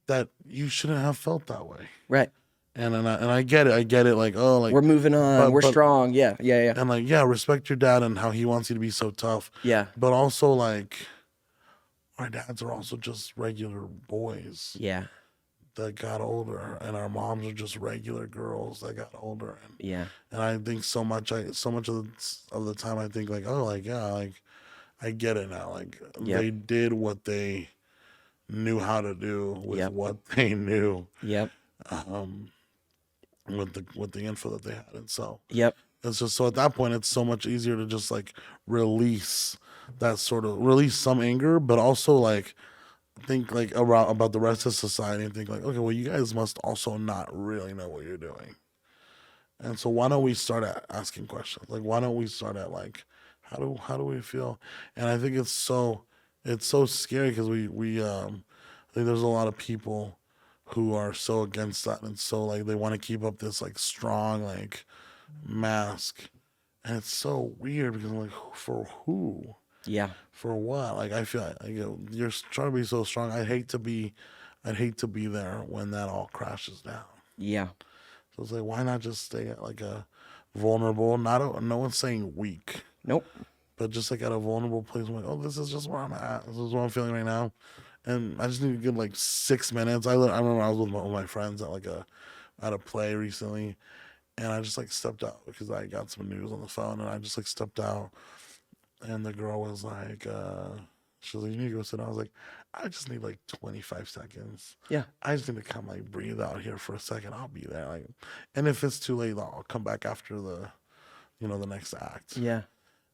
[SPEAKER 3] that you shouldn't have felt that way.
[SPEAKER 2] Right.
[SPEAKER 3] And I get it. Like, oh, like
[SPEAKER 2] We're moving on. We're
[SPEAKER 3] but
[SPEAKER 2] strong. Yeah.
[SPEAKER 3] and like, yeah, respect your dad and how he wants you to be so tough.
[SPEAKER 2] Yeah.
[SPEAKER 3] But also like, our dads are also just regular boys
[SPEAKER 2] Yeah.
[SPEAKER 3] that got older, and our moms are just regular girls that got older.
[SPEAKER 2] Yeah.
[SPEAKER 3] And I think so much of the time I think like, oh, like, yeah, like I get it now. Like
[SPEAKER 2] Yep.
[SPEAKER 3] they did what they knew how to do with
[SPEAKER 2] Yep.
[SPEAKER 3] what they knew,
[SPEAKER 2] Yep.
[SPEAKER 3] with the info that they had. And so
[SPEAKER 2] Yep.
[SPEAKER 3] it's just, so at that point it's so much easier to just like release some anger, but also like think like about the rest of society and think like, okay, well, you guys must also not really know what you're doing. And so why don't we start at asking questions? Like, why don't we start at like, how do we feel? And I think it's so scary because I think there's a lot of people who are so against that, and so like they want to keep up this like strong like mask, and it's so weird because I'm like, for who?
[SPEAKER 2] Yeah.
[SPEAKER 3] For what? Like I feel like you're trying to be so strong. I'd hate to be there when that all crashes down.
[SPEAKER 2] Yeah.
[SPEAKER 3] So it's like, why not just stay at like a vulnerable, no one's saying weak,
[SPEAKER 2] Nope.
[SPEAKER 3] but just like at a vulnerable place. I'm like, oh, this is just where I'm at. This is what I'm feeling right now. And I just need to give like 6 minutes. I remember I was with my friends at a play recently, and I just like stepped out because I got some news on the phone, and I just like stepped out, and the girl was like, she was like, you need to go sit down. I was like, I just need like 25 seconds.
[SPEAKER 2] Yeah.
[SPEAKER 3] I just need to come like breathe out here for a second. I'll be there. Like, and if it's too late, I'll come back after the next act.
[SPEAKER 2] Yeah.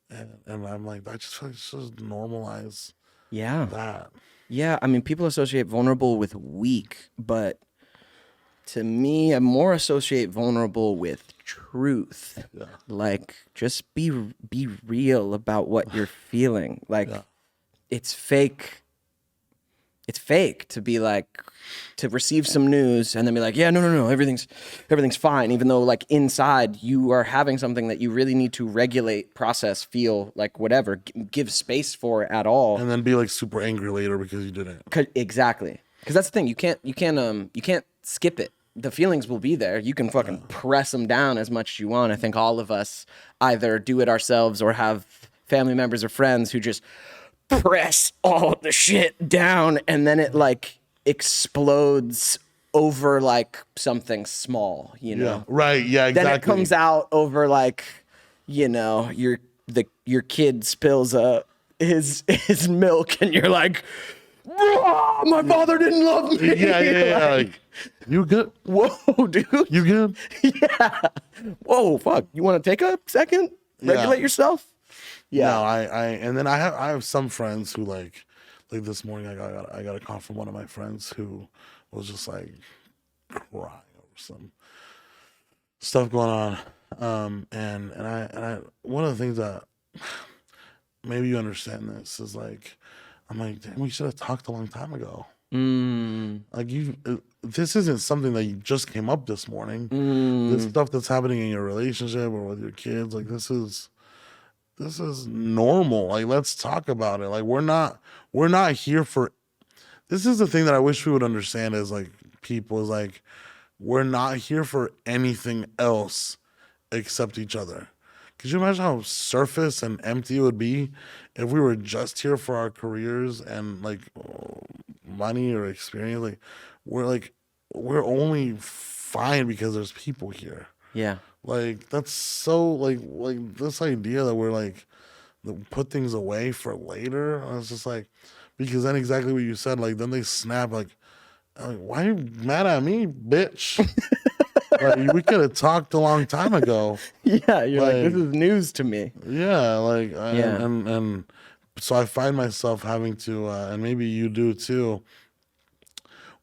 [SPEAKER 3] And I'm like, I just feel like it's just normalize
[SPEAKER 2] Yeah.
[SPEAKER 3] that.
[SPEAKER 2] Yeah. I mean, people associate vulnerable with weak, but to me, I more associate vulnerable with truth.
[SPEAKER 3] Yeah.
[SPEAKER 2] Like, just be real about what you're feeling. Like,
[SPEAKER 3] Yeah.
[SPEAKER 2] it's fake. It's fake to be like, to receive some news and then be like, yeah, no, everything's fine. Even though like inside you are having something that you really need to regulate, process, feel, like whatever, give space for at all.
[SPEAKER 3] And then be like super angry later because you didn't.
[SPEAKER 2] Exactly. Because that's the thing. You can't skip it. The feelings will be there. You can fucking press them down as much as you want. I think all of us either do it ourselves or have family members or friends who just press all the shit down, and then it like explodes over like something small, you know?
[SPEAKER 3] Yeah. Right. Yeah. Exactly.
[SPEAKER 2] Then it comes out over like, you know, your kid spills his milk, and you're like, "Ah, my father didn't love me."
[SPEAKER 3] Yeah. Like, you good?
[SPEAKER 2] Whoa, dude.
[SPEAKER 3] You good?
[SPEAKER 2] Yeah. Whoa, fuck. You want to take a second? Regulate yourself? Yeah.
[SPEAKER 3] No, and then I have some friends who like this morning I got a call from one of my friends who was just like crying over some stuff going on. And I one of the things that maybe you understand this is like, I'm like, damn, we should have talked a long time ago. Like this isn't something that you just came up this morning. This stuff that's happening in your relationship or with your kids, like this is normal. Like, let's talk about it. Like, we're not here for, this is the thing that I wish we would understand as like people, is like, we're not here for anything else except each other. Could you imagine how surface and empty it would be if we were just here for our careers and like money or experience? Like, we're only fine because there's people here.
[SPEAKER 2] Yeah.
[SPEAKER 3] Like, that's so like this idea that we're like put things away for later. I was just like, because then exactly what you said, like then they snap like why are you mad at me, bitch? Like, we could have talked a long time ago.
[SPEAKER 2] Yeah, you're like, this is news to me.
[SPEAKER 3] Yeah, like
[SPEAKER 2] Yeah.
[SPEAKER 3] and so I find myself having to and maybe you do too,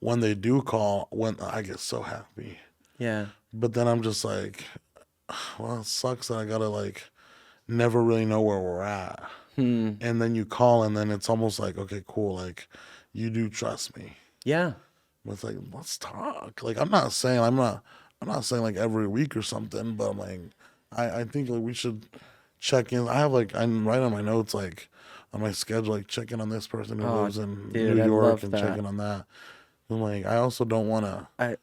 [SPEAKER 3] when they do call, when I get so happy.
[SPEAKER 2] Yeah.
[SPEAKER 3] But then I'm just like, well, it sucks that I gotta like never really know where we're at. And then you call, and then it's almost like, okay, cool, like you do trust me.
[SPEAKER 2] Yeah.
[SPEAKER 3] But it's like, let's talk. Like, I'm not saying like every week or something, but I'm like, I think like we should check in. I'm writing on my notes, like on my schedule, like check in on this person who lives in
[SPEAKER 2] dude,
[SPEAKER 3] New
[SPEAKER 2] I
[SPEAKER 3] York
[SPEAKER 2] love
[SPEAKER 3] and
[SPEAKER 2] that.
[SPEAKER 3] check in on that. I'm like, I also don't want to.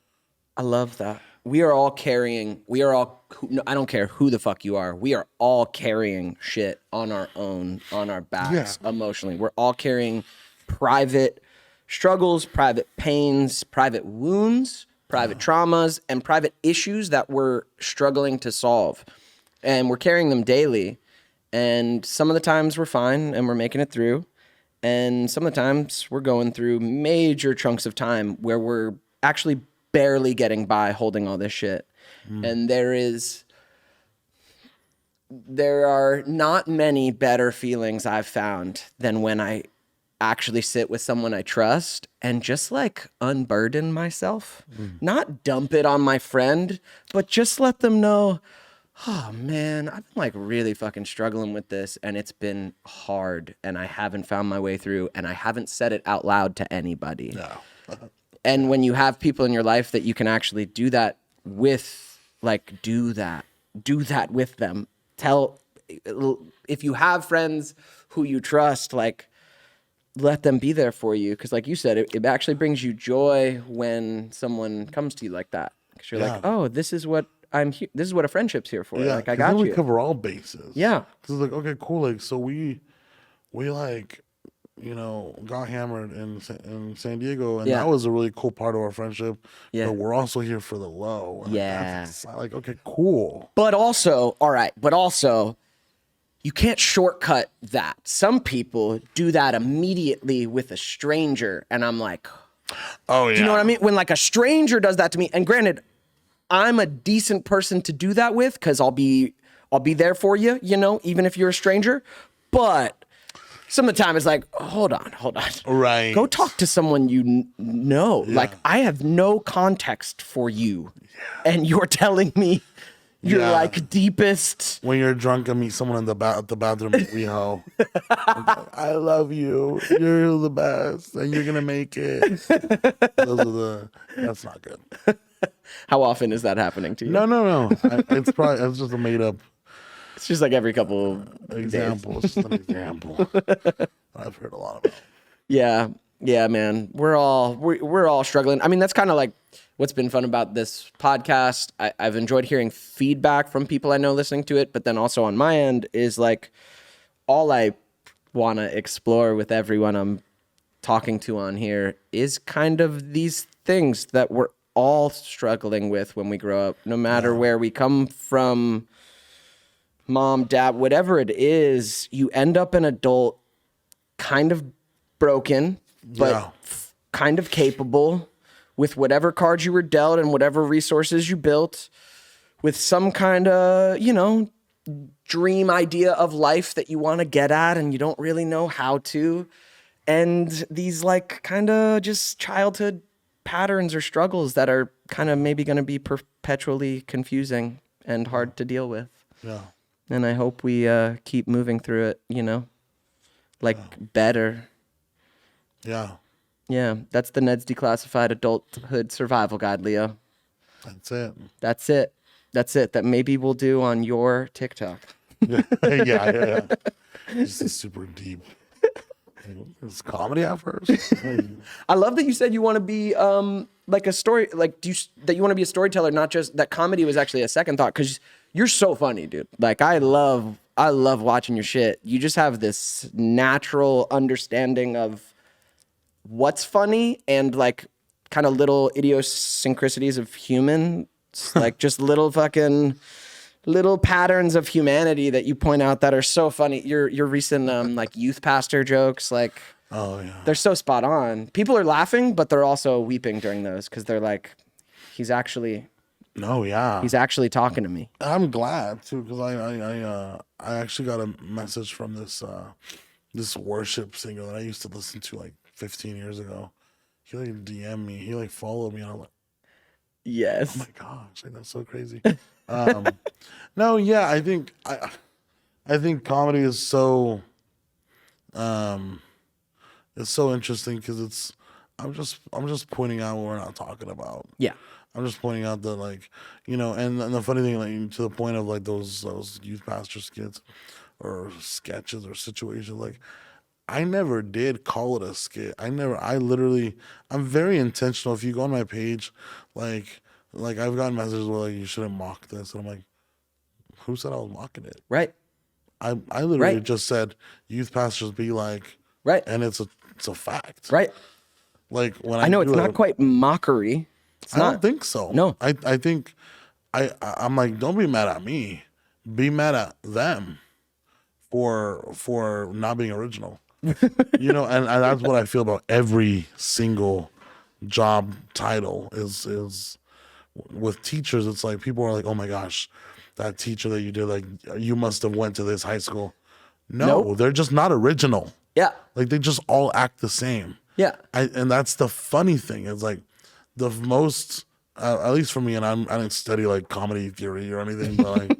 [SPEAKER 2] I love that. we are all carrying, no, I don't care who the fuck you are. We are all carrying shit on our own, on our backs, emotionally. We're all carrying private struggles, private pains, private wounds, private traumas, and private issues that we're struggling to solve. And we're carrying them daily. And some of the times we're fine and we're making it through. And some of the times we're going through major chunks of time where we're actually barely getting by holding all this shit. And there are not many better feelings I've found than when I actually sit with someone I trust and just like unburden myself, not dump it on my friend, but just let them know, oh man, I've been like really fucking struggling with this and it's been hard and I haven't found my way through and I haven't said it out loud to anybody. No. And when you have people in your life that you can actually do that with, like do that with them. If you have friends who you trust, like let them be there for you. Cause like you said, it actually brings you joy when someone comes to you like that. Cause you're like, oh, this is what this is what a friendship's here for.
[SPEAKER 3] Yeah,
[SPEAKER 2] like I got
[SPEAKER 3] then
[SPEAKER 2] you.
[SPEAKER 3] we cover all bases.
[SPEAKER 2] Yeah.
[SPEAKER 3] Cause it's like, okay, cool. Like, so we like, you know, got hammered in San Diego, and that was a really cool part of our friendship.
[SPEAKER 2] Yeah.
[SPEAKER 3] But we're also here for the low. And
[SPEAKER 2] Yeah.
[SPEAKER 3] like, okay, cool.
[SPEAKER 2] But also, all right, you can't shortcut that. Some people do that immediately with a stranger, and I'm like,
[SPEAKER 3] oh yeah.
[SPEAKER 2] Do you know what I mean? When like a stranger does that to me, and granted, I'm a decent person to do that with because I'll be there for you, you know, even if you're a stranger. But some of the time it's like, hold on.
[SPEAKER 3] Right.
[SPEAKER 2] Go talk to someone you know. Yeah. Like I have no context for you, and you're telling me your like deepest.
[SPEAKER 3] When you're drunk and meet someone in the bathroom at WeHo, I love you. You're the best, and you're gonna make it. That's not good.
[SPEAKER 2] How often is that happening to you?
[SPEAKER 3] No. It's just a made up.
[SPEAKER 2] It's just like every couple
[SPEAKER 3] example. It's just an example. I've heard a lot about.
[SPEAKER 2] Yeah, man. We're all struggling. I mean, that's kind of like what's been fun about this podcast. I've enjoyed hearing feedback from people I know listening to it, but then also on my end is like all I want to explore with everyone I'm talking to on here is kind of these things that we're all struggling with when we grow up, no matter where we come from, mom, dad, whatever it is, you end up an adult kind of broken, but kind of capable with whatever cards you were dealt and whatever resources you built, with some kind of, you know, dream idea of life that you want to get at and you don't really know how to. And these like kind of just childhood patterns or struggles that are kind of maybe going to be perpetually confusing and hard to deal with.
[SPEAKER 3] Yeah.
[SPEAKER 2] And I hope we keep moving through it, you know, like better.
[SPEAKER 3] Yeah.
[SPEAKER 2] Yeah. That's the Ned's Declassified Adulthood Survival Guide, Leo.
[SPEAKER 3] That's it.
[SPEAKER 2] That's it. That maybe we'll do on your TikTok.
[SPEAKER 3] Yeah. This is super deep. It's comedy at first.
[SPEAKER 2] I love that you said you want to be like a story, like that you want to be a storyteller, not just that comedy was actually a second thought, because you're so funny, dude. Like I love watching your shit. You just have this natural understanding of what's funny and like kind of little idiosyncrasies of human, like just little patterns of humanity that you point out that are so funny. Your recent like youth pastor jokes, like they're so spot on. People are laughing, but they're also weeping during those because they're like, he's actually talking to me.
[SPEAKER 3] I'm glad too, because I actually got a message from this worship singer that I used to listen to like 15 years ago. He like DM'd me. He like followed me. And I'm like,
[SPEAKER 2] yes.
[SPEAKER 3] Oh my gosh, like, that's so crazy. No, yeah, I think comedy is so it's so interesting because I'm just pointing out what we're not talking about.
[SPEAKER 2] Yeah.
[SPEAKER 3] I'm just pointing out that, like, you know, and the funny thing, like, to the point of like those youth pastor skits or sketches or situations, like, I never did call it a skit. I'm very intentional. If you go on my page, like, like I've gotten messages where like you shouldn't mock this, and I'm like, who said I was mocking it?
[SPEAKER 2] Right.
[SPEAKER 3] I literally
[SPEAKER 2] Right.
[SPEAKER 3] just said youth pastors be like,
[SPEAKER 2] Right.
[SPEAKER 3] and it's a fact.
[SPEAKER 2] Right.
[SPEAKER 3] Like when
[SPEAKER 2] I know
[SPEAKER 3] do
[SPEAKER 2] it's not quite mockery. It's
[SPEAKER 3] I
[SPEAKER 2] not.
[SPEAKER 3] don't think so.
[SPEAKER 2] No.
[SPEAKER 3] I think I'm like, don't be mad at me. Be mad at them for not being original. You know, and that's what I feel about every single job title is with teachers. It's like people are like, oh my gosh, that teacher that you did, like you must have went to this high school. No,
[SPEAKER 2] Nope.
[SPEAKER 3] they're just not original.
[SPEAKER 2] Yeah.
[SPEAKER 3] Like they just all act the same.
[SPEAKER 2] Yeah.
[SPEAKER 3] And that's the funny thing. It's like the most, at least for me, and I didn't study like comedy theory or anything, but like,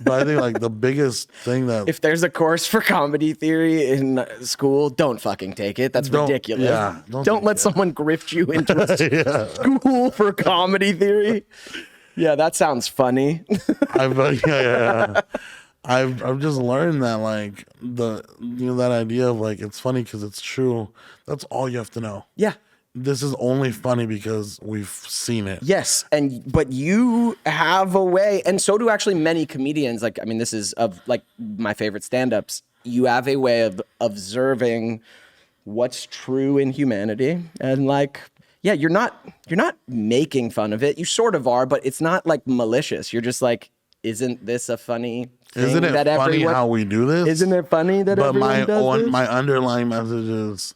[SPEAKER 3] but I think like the biggest thing that
[SPEAKER 2] If there's a course for comedy theory in school, don't fucking take it. That's
[SPEAKER 3] Don't-
[SPEAKER 2] ridiculous.
[SPEAKER 3] yeah,
[SPEAKER 2] don't
[SPEAKER 3] don't
[SPEAKER 2] let
[SPEAKER 3] take it.
[SPEAKER 2] someone grift you into a school for comedy theory. Yeah, that sounds funny.
[SPEAKER 3] I've just learned that like that idea of like it's funny because it's true. That's all you have to know.
[SPEAKER 2] Yeah.
[SPEAKER 3] This is only funny because we've seen it.
[SPEAKER 2] Yes, but you have a way, and so do actually many comedians. Like, I mean, this is of like my favorite stand-ups. You have a way of observing what's true in humanity, and like, yeah, you're not making fun of it. You sort of are, but it's not like malicious. You're just like, isn't this a funny thing?
[SPEAKER 3] Isn't it
[SPEAKER 2] that
[SPEAKER 3] funny
[SPEAKER 2] everyone,
[SPEAKER 3] how we do this?
[SPEAKER 2] Isn't it funny that
[SPEAKER 3] But
[SPEAKER 2] everyone does this?
[SPEAKER 3] my underlying message is,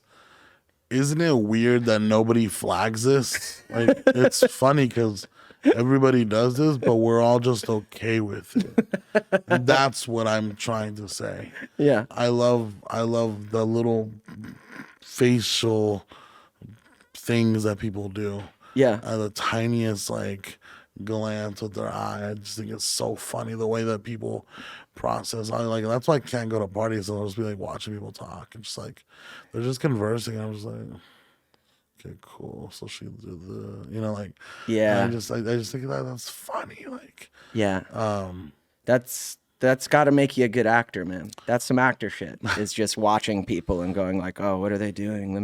[SPEAKER 3] isn't it weird that nobody flags this? Like it's funny because everybody does this, but we're all just okay with it. And that's what I'm trying to say.
[SPEAKER 2] Yeah.
[SPEAKER 3] I love the little facial things that people do.
[SPEAKER 2] Yeah.
[SPEAKER 3] The tiniest like glance with their eye. I just think it's so funny the way that people process. I like that's why I can't go to parties and I'll just be like watching people talk and just like they're just conversing. I'm just like, okay, cool. So she did like
[SPEAKER 2] Yeah.
[SPEAKER 3] I just think that's funny. Like
[SPEAKER 2] Yeah. That's got to make you a good actor, man. That's some actor shit. It's just watching people and going like, oh, what are they doing? Let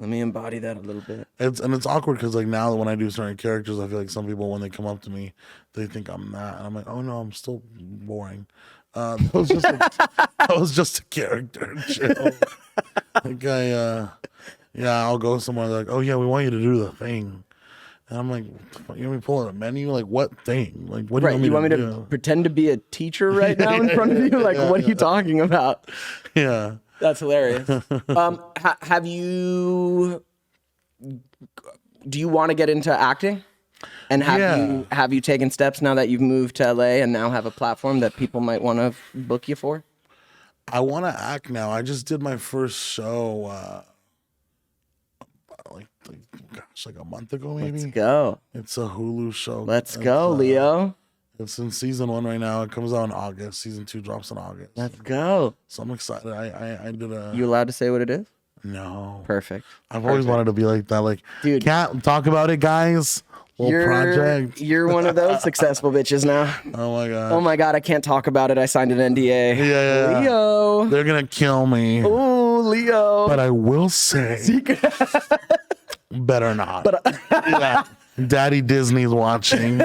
[SPEAKER 2] me embody that a little bit.
[SPEAKER 3] It's awkward because like now when I do certain characters, I feel like some people when they come up to me, they think I'm that, and I'm like, oh no, I'm still boring. That was just a character. Chill. Like I'll go somewhere like, oh yeah, we want you to do the thing, and I'm like, you want me to pull out a menu? Like what thing? Like what do
[SPEAKER 2] Right.
[SPEAKER 3] you want me to
[SPEAKER 2] to
[SPEAKER 3] do?
[SPEAKER 2] pretend to be a teacher right now in front of you? Like, what are you talking about?
[SPEAKER 3] Yeah.
[SPEAKER 2] That's hilarious. Do you want to get into acting? And have you taken steps now that you've moved to LA and now have a platform that people might want to book you for?
[SPEAKER 3] I want to act now. I just did my first show like a month ago maybe.
[SPEAKER 2] Let's go.
[SPEAKER 3] It's a Hulu show.
[SPEAKER 2] Let's go, Leo.
[SPEAKER 3] It's in season 1 right now. It comes out in August. Season 2 drops in August.
[SPEAKER 2] Let's go.
[SPEAKER 3] So I'm excited. I did a
[SPEAKER 2] You allowed to say what it is?
[SPEAKER 3] no.
[SPEAKER 2] Perfect.
[SPEAKER 3] I've always wanted to be like that. Like,
[SPEAKER 2] Dude.
[SPEAKER 3] can't talk about it, guys. Little project.
[SPEAKER 2] You're one of those successful bitches now.
[SPEAKER 3] Oh my god.
[SPEAKER 2] Oh my God, I can't talk about it. I signed an NDA.
[SPEAKER 3] Yeah.
[SPEAKER 2] Leo.
[SPEAKER 3] They're gonna kill me.
[SPEAKER 2] Oh, Leo.
[SPEAKER 3] But I will say, better not. But yeah. Daddy Disney's watching.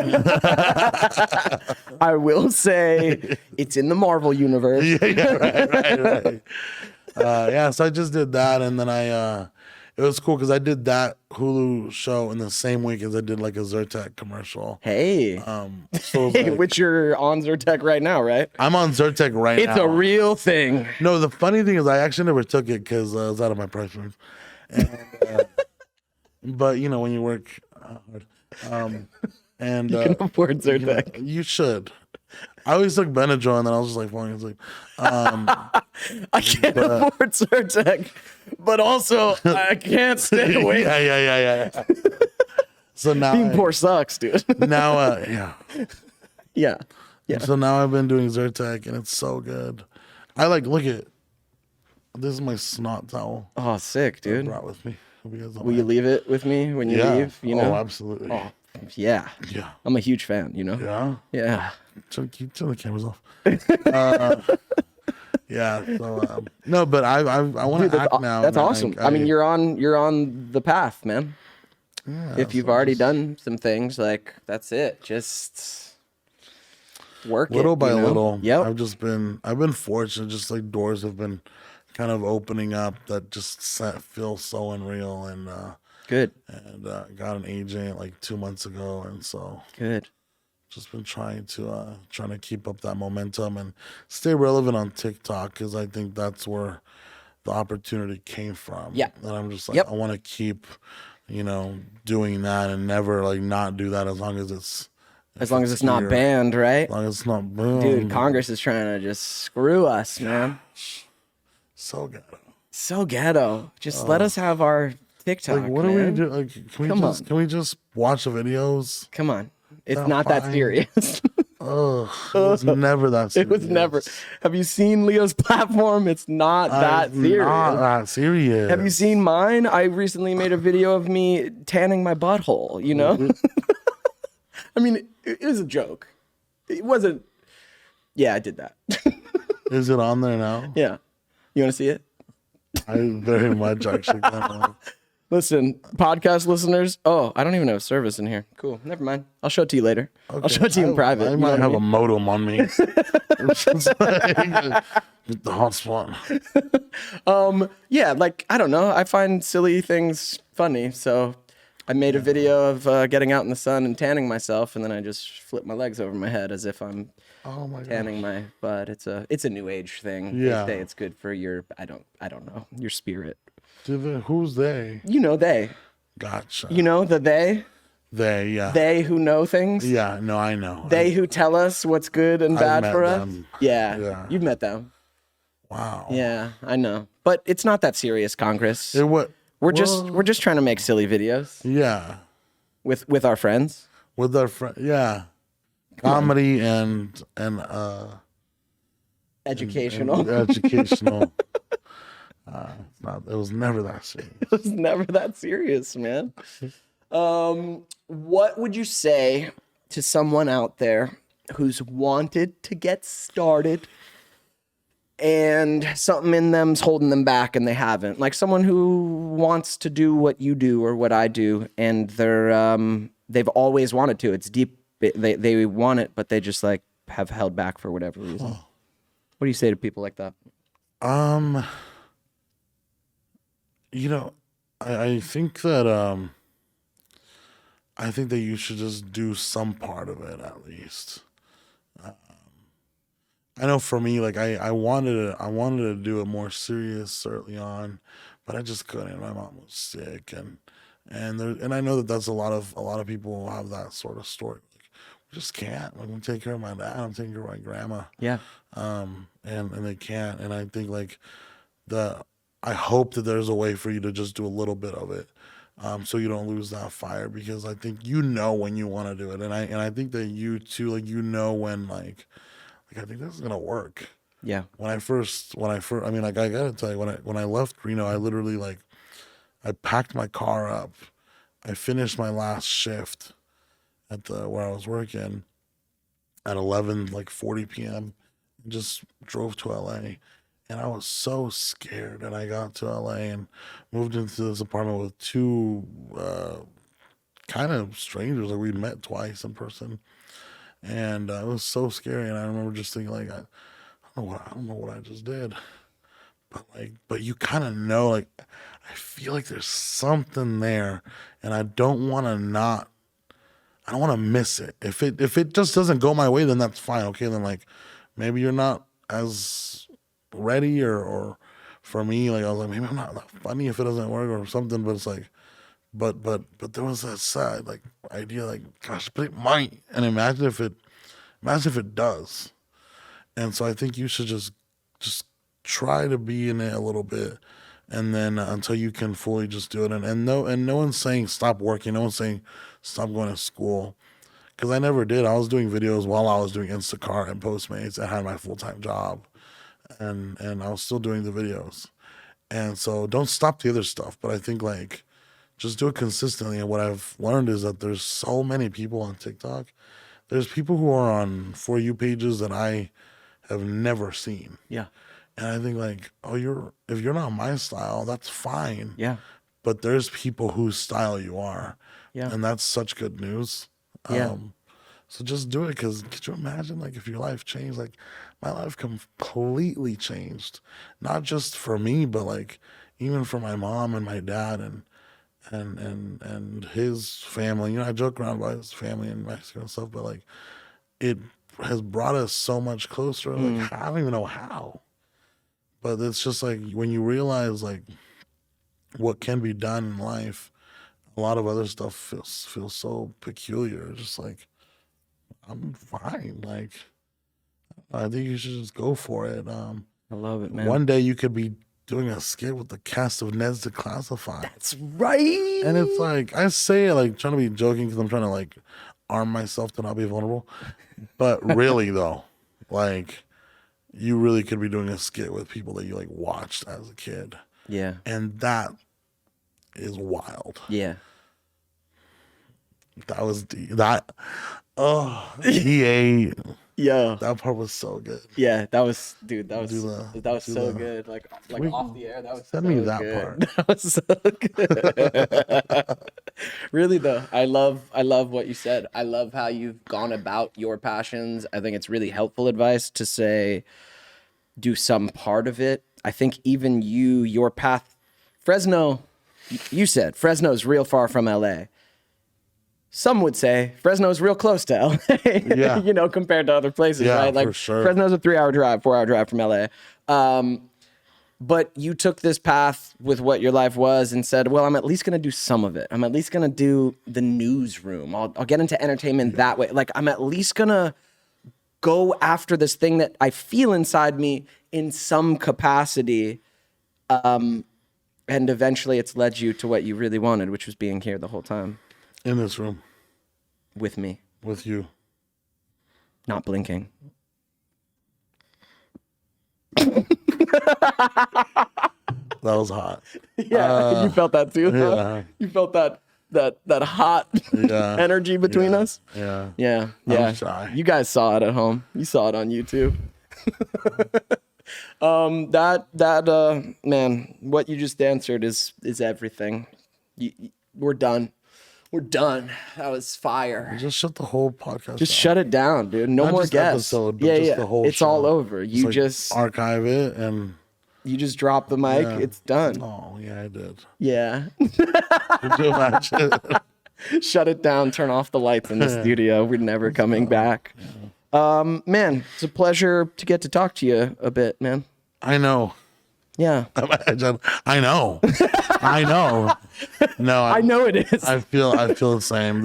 [SPEAKER 2] I will say it's in the Marvel universe.
[SPEAKER 3] Right. So I just did that, and then it was cool because I did that Hulu show in the same week as I did like a Zyrtec commercial.
[SPEAKER 2] Hey.
[SPEAKER 3] So it was like-
[SPEAKER 2] Which you're on Zyrtec right now, right?
[SPEAKER 3] I'm on Zyrtec right now.
[SPEAKER 2] It's a real thing.
[SPEAKER 3] No, the funny thing is I actually never took it because I was out of my price range. And, but you know when you work hard, and
[SPEAKER 2] You can afford Zyrtec.
[SPEAKER 3] you should. I always took Benadryl and then I was just like falling asleep.
[SPEAKER 2] I can't afford Zyrtec, but also I can't stay awake.
[SPEAKER 3] Yeah. So now
[SPEAKER 2] Being poor sucks, dude.
[SPEAKER 3] now
[SPEAKER 2] Yeah.
[SPEAKER 3] So now I've been doing Zyrtec and it's so good. I look at this is my snot towel
[SPEAKER 2] Oh, sick,
[SPEAKER 3] I
[SPEAKER 2] dude.
[SPEAKER 3] brought with me. Hope you guys don't
[SPEAKER 2] Will you
[SPEAKER 3] mind.
[SPEAKER 2] leave it with me when you leave? You know?
[SPEAKER 3] Oh, absolutely.
[SPEAKER 2] Oh, yeah.
[SPEAKER 3] Yeah.
[SPEAKER 2] I'm a huge fan, you know?
[SPEAKER 3] Yeah.
[SPEAKER 2] Yeah.
[SPEAKER 3] Turn the cameras off. Yeah. So no, but I want
[SPEAKER 2] Dude,
[SPEAKER 3] to act now.
[SPEAKER 2] that's
[SPEAKER 3] man.
[SPEAKER 2] awesome. I mean, you're on the path, man. if you've already done some things, like that's it. Just work
[SPEAKER 3] little
[SPEAKER 2] it,
[SPEAKER 3] by
[SPEAKER 2] you know?
[SPEAKER 3] little.
[SPEAKER 2] Yep.
[SPEAKER 3] I've been fortunate. Just like doors have been kind of opening up that just feel so unreal. And
[SPEAKER 2] Good.
[SPEAKER 3] got an agent like 2 months ago, and so
[SPEAKER 2] Good.
[SPEAKER 3] just been trying to keep up that momentum and stay relevant on TikTok, because I think that's where the opportunity came from.
[SPEAKER 2] Yeah.
[SPEAKER 3] And I'm just like,
[SPEAKER 2] Yep.
[SPEAKER 3] I want to keep, doing that and never like not do that, as long as it's
[SPEAKER 2] not banned, right?
[SPEAKER 3] As long as it's not banned.
[SPEAKER 2] Dude, Congress is trying to just screw us, man.
[SPEAKER 3] So ghetto.
[SPEAKER 2] So ghetto. Just let us have our TikTok.
[SPEAKER 3] Like, what
[SPEAKER 2] man.
[SPEAKER 3] do we do? Like, can we just watch the videos?
[SPEAKER 2] Come on. It's
[SPEAKER 3] That's
[SPEAKER 2] not that
[SPEAKER 3] fine.
[SPEAKER 2] serious.
[SPEAKER 3] Ugh, it was never that serious.
[SPEAKER 2] It was never. Have you seen Leo's platform? It's not that serious.
[SPEAKER 3] Not that serious.
[SPEAKER 2] Have you seen mine? I recently made a video of me tanning my butthole, you know? I mean, it was a joke. It wasn't. Yeah, I did that.
[SPEAKER 3] Is it on there now?
[SPEAKER 2] Yeah. You want to see it?
[SPEAKER 3] I very much actually kind of.
[SPEAKER 2] Listen, podcast listeners. Oh, I don't even have service in here. Cool. Never mind. I'll show it to you later. I'll show it to you in private.
[SPEAKER 3] I
[SPEAKER 2] You know
[SPEAKER 3] might
[SPEAKER 2] what
[SPEAKER 3] have
[SPEAKER 2] mean?
[SPEAKER 3] a modem on me. It's just like, get the hotspot.
[SPEAKER 2] Yeah, like, I don't know. I find silly things funny. So I made a video of getting out in the sun and tanning myself, and then I just flip my legs over my head as if I'm tanning my butt. It's a new age thing.
[SPEAKER 3] Yeah.
[SPEAKER 2] They say it's good for your I don't know, your spirit.
[SPEAKER 3] Who's they?
[SPEAKER 2] You know they.
[SPEAKER 3] Gotcha.
[SPEAKER 2] You know the they?
[SPEAKER 3] They, yeah.
[SPEAKER 2] They who know things?
[SPEAKER 3] Yeah, no, I know.
[SPEAKER 2] They who tell us what's good and bad
[SPEAKER 3] met
[SPEAKER 2] for us?
[SPEAKER 3] them.
[SPEAKER 2] Yeah.
[SPEAKER 3] Yeah.
[SPEAKER 2] You've met them.
[SPEAKER 3] Wow.
[SPEAKER 2] Yeah, I know. But it's not that serious, Congress. We're just trying to make silly videos
[SPEAKER 3] Yeah.
[SPEAKER 2] with our friends.
[SPEAKER 3] With our friend, yeah. Comedy and
[SPEAKER 2] Educational.
[SPEAKER 3] educational. It was never that serious.
[SPEAKER 2] It was never that serious, man. What would you say to someone out there who's wanted to get started and something in them's holding them back and they haven't? Like someone who wants to do what you do or what I do, and they've always wanted to. It's deep. They want it, but they just like have held back for whatever reason. What do you say to people like that?
[SPEAKER 3] I think that you should just do some part of it at least. I know for me, like I wanted to do it more serious early on, but I just couldn't. My mom was sick, and I know that that's a lot of people have that sort of story. Like, we just can't. Like, I'm taking care of my dad. I'm taking care of my grandma.
[SPEAKER 2] Yeah.
[SPEAKER 3] And they can't. And I think like I hope that there's a way for you to just do a little bit of it, so you don't lose that fire, because I think when you want to do it, and I think that you too, like when like I think this is gonna work.
[SPEAKER 2] Yeah.
[SPEAKER 3] When I first, I mean, like I gotta tell you, when I left Reno, I literally like I packed my car up, I finished my last shift at where I was working at 11:40 p.m. and just drove to LA. And I was so scared, and I got to LA and moved into this apartment with two kind of strangers that we'd met twice in person. And it was so scary. And I remember just thinking, like, I don't know what I just did. But you kind of know, like, I feel like there's something there, and I don't want to miss it. If it just doesn't go my way, then that's fine. Okay, then like maybe you're not as ready, or for me, like I was like, maybe I'm not that funny if it doesn't work or something. But it's like, but there was that side like idea, like, gosh, but it might. And imagine if it does. And so I think you should just try to be in it a little bit, and then until you can fully just do it. And no one's saying stop working. No one's saying stop going to school, because I never did. I was doing videos while I was doing Instacart and Postmates. I had my full-time job, and I was still doing the videos. And so don't stop the other stuff. But I think like just do it consistently. And what I've learned is that there's so many people on TikTok. There's people who are on For You pages that I have never seen.
[SPEAKER 2] Yeah.
[SPEAKER 3] And I think like, if you're not my style, that's fine.
[SPEAKER 2] Yeah.
[SPEAKER 3] but there's people whose style you are.
[SPEAKER 2] Yeah.
[SPEAKER 3] And that's such good news.
[SPEAKER 2] Yeah.
[SPEAKER 3] So just do it, because could you imagine, like, if your life changed? Like, my life completely changed, not just for me, but like even for my mom and my dad and his family. You know, I joke around about his family in Mexico and stuff, but like it has brought us so much closer. Like, I don't even know how, but it's just like when you realize like what can be done in life, a lot of other stuff feels so peculiar. Just like, I'm fine. Like, I think you should just go for it.
[SPEAKER 2] I love it, man.
[SPEAKER 3] One day you could be doing a skit with the cast of Ned's Declassified.
[SPEAKER 2] That's right.
[SPEAKER 3] And it's like, I say it like trying to be joking because I'm trying to like arm myself to not be vulnerable. But really though, like, you really could be doing a skit with people that you like watched as a kid.
[SPEAKER 2] Yeah.
[SPEAKER 3] And that is wild.
[SPEAKER 2] Yeah.
[SPEAKER 3] That was EA.
[SPEAKER 2] Yeah.
[SPEAKER 3] That part was so good.
[SPEAKER 2] Yeah, that was, dude. That was
[SPEAKER 3] do
[SPEAKER 2] so
[SPEAKER 3] the-
[SPEAKER 2] good. Like off the air, that was
[SPEAKER 3] Send
[SPEAKER 2] so
[SPEAKER 3] me that
[SPEAKER 2] good.
[SPEAKER 3] part.
[SPEAKER 2] That was so good. Really though, I love what you said. I love how you've gone about your passions. I think it's really helpful advice to say, do some part of it. I think even your path, Fresno. You said Fresno's real far from LA. Some would say Fresno's real close to LA,
[SPEAKER 3] Yeah.
[SPEAKER 2] you know, compared to other places,
[SPEAKER 3] Yeah,
[SPEAKER 2] right? Like
[SPEAKER 3] for sure.
[SPEAKER 2] Fresno's a 4-hour drive from LA. But you took this path with what your life was and said, well, I'm at least going to do some of it. I'm at least going to do the newsroom. I'll get into entertainment that way. Like, I'm at least going to go after this thing that I feel inside me in some capacity. And eventually it's led you to what you really wanted, which was being here the whole time.
[SPEAKER 3] In this room.
[SPEAKER 2] With me.
[SPEAKER 3] With you.
[SPEAKER 2] Not blinking.
[SPEAKER 3] That was hot.
[SPEAKER 2] Yeah, you felt that too. Huh?
[SPEAKER 3] Yeah.
[SPEAKER 2] You felt that hot
[SPEAKER 3] Yeah.
[SPEAKER 2] energy between
[SPEAKER 3] Yeah.
[SPEAKER 2] us.
[SPEAKER 3] Yeah.
[SPEAKER 2] Yeah, yeah.
[SPEAKER 3] I'm shy.
[SPEAKER 2] You guys saw it at home. You saw it on YouTube. Man, what you just answered is everything. We're done. We're done. That was fire.
[SPEAKER 3] Just shut the whole podcast
[SPEAKER 2] Just
[SPEAKER 3] down.
[SPEAKER 2] shut it down, dude. No
[SPEAKER 3] Not
[SPEAKER 2] more
[SPEAKER 3] just
[SPEAKER 2] guests.
[SPEAKER 3] episode, but
[SPEAKER 2] Yeah,
[SPEAKER 3] just
[SPEAKER 2] yeah.
[SPEAKER 3] the whole
[SPEAKER 2] It's
[SPEAKER 3] show.
[SPEAKER 2] all over. You
[SPEAKER 3] Like,
[SPEAKER 2] just
[SPEAKER 3] archive it and
[SPEAKER 2] drop the mic.
[SPEAKER 3] yeah.
[SPEAKER 2] It's done.
[SPEAKER 3] Oh yeah, I did.
[SPEAKER 2] Yeah.
[SPEAKER 3] Could you imagine?
[SPEAKER 2] Shut it down. Turn off the lights in the studio. We're never coming back. Man, it's a pleasure to get to talk to you a bit, man.
[SPEAKER 3] I know.
[SPEAKER 2] Yeah.
[SPEAKER 3] I know. I know. No,
[SPEAKER 2] I know it is.
[SPEAKER 3] I feel the same.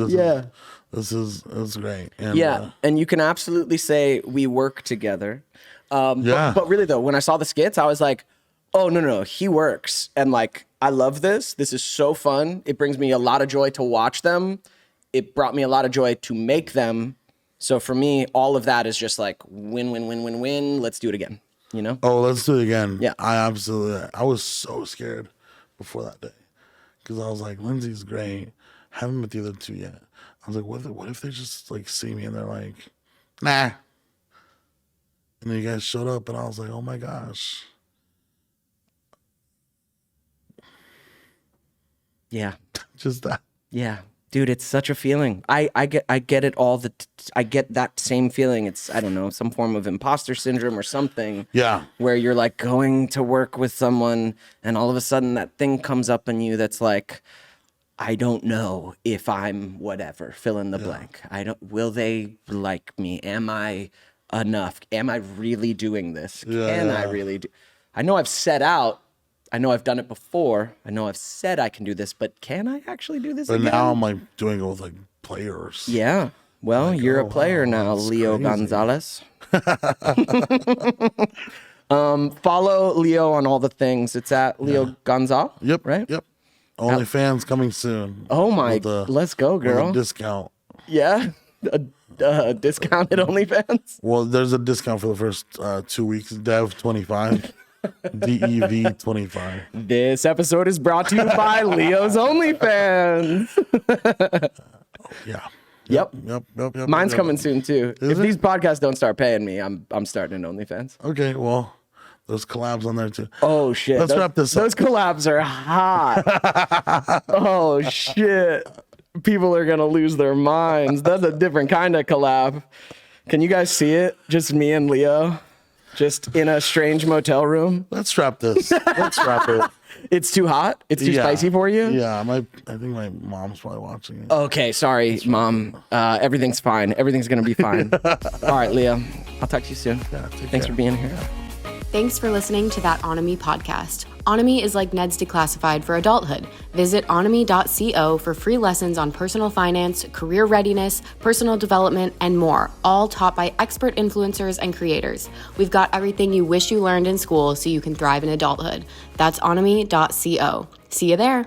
[SPEAKER 3] This is great. And,
[SPEAKER 2] Yeah, and you can absolutely say we work together.
[SPEAKER 3] Yeah.
[SPEAKER 2] But really though, when I saw the skits, I was like, oh no, he works, and like I love this. This is so fun. It brings me a lot of joy to watch them. It brought me a lot of joy to make them. So for me, all of that is just like win, win, win, win, win. Let's do it again. You know?
[SPEAKER 3] Oh, let's do it again.
[SPEAKER 2] Yeah.
[SPEAKER 3] I was so scared before that day because I was like, Lindsay's great. Haven't met the other two yet. I was like, what if they just like see me and they're like, nah. And then you guys showed up and I was like, oh my gosh.
[SPEAKER 2] Yeah.
[SPEAKER 3] Just that.
[SPEAKER 2] Yeah. Dude, it's such a feeling. I get it all I get that same feeling. It's, I don't know, some form of imposter syndrome or something.
[SPEAKER 3] Yeah.
[SPEAKER 2] Where you're like going to work with someone and all of a sudden that thing comes up in you that's like, I don't know if I'm whatever, fill in the blank. Will they like me? Am I enough? Am I really doing this? Can I really do? I know I've set out. I know I've done it before. I know I've said I can do this, but can I actually do this
[SPEAKER 3] But
[SPEAKER 2] again?
[SPEAKER 3] now I'm like doing it with like players.
[SPEAKER 2] Yeah. Well,
[SPEAKER 3] Like,
[SPEAKER 2] you're
[SPEAKER 3] oh,
[SPEAKER 2] a player
[SPEAKER 3] wow,
[SPEAKER 2] now,
[SPEAKER 3] that's
[SPEAKER 2] Leo
[SPEAKER 3] crazy.
[SPEAKER 2] Gonzalez. Follow Leo on all the things. It's at Leo Gonzalez.
[SPEAKER 3] Yep.
[SPEAKER 2] Right?
[SPEAKER 3] Yep. OnlyFans coming soon.
[SPEAKER 2] Oh my,
[SPEAKER 3] With a-
[SPEAKER 2] let's go,
[SPEAKER 3] with a
[SPEAKER 2] girl.
[SPEAKER 3] discount.
[SPEAKER 2] Yeah. A discounted OnlyFans.
[SPEAKER 3] Well, there's a discount for the first 2 weeks. Dev 25. DEV 25.
[SPEAKER 2] This episode is brought to you by Leo's OnlyFans.
[SPEAKER 3] Yeah.
[SPEAKER 2] Yep.
[SPEAKER 3] Yep.
[SPEAKER 2] Mine's
[SPEAKER 3] yep.
[SPEAKER 2] coming soon too.
[SPEAKER 3] Is
[SPEAKER 2] If
[SPEAKER 3] it?
[SPEAKER 2] these podcasts don't start paying me, I'm starting an OnlyFans.
[SPEAKER 3] Okay, well, Those collabs on there too.
[SPEAKER 2] Oh shit!
[SPEAKER 3] Let's wrap this up.
[SPEAKER 2] Those collabs are hot. Oh shit! People are gonna lose their minds. That's a different kind of collab. Can you guys see it? Just me and Leo, just in a strange motel room.
[SPEAKER 3] Let's wrap this. Let's wrap it.
[SPEAKER 2] It's too hot. It's too spicy for you.
[SPEAKER 3] Yeah, I think my mom's probably watching it.
[SPEAKER 2] Okay, sorry, Mom. Everything's fine. Everything's gonna be fine. All right, Leo. I'll talk to you soon.
[SPEAKER 3] Yeah,
[SPEAKER 2] Thanks for being here.
[SPEAKER 1] Thanks for listening to That Onomy podcast. Onomy is like Ned's Declassified for adulthood. Visit onomy.co for free lessons on personal finance, career readiness, personal development, and more, all taught by expert influencers and creators. We've got everything you wish you learned in school so you can thrive in adulthood. That's onomy.co. See you there.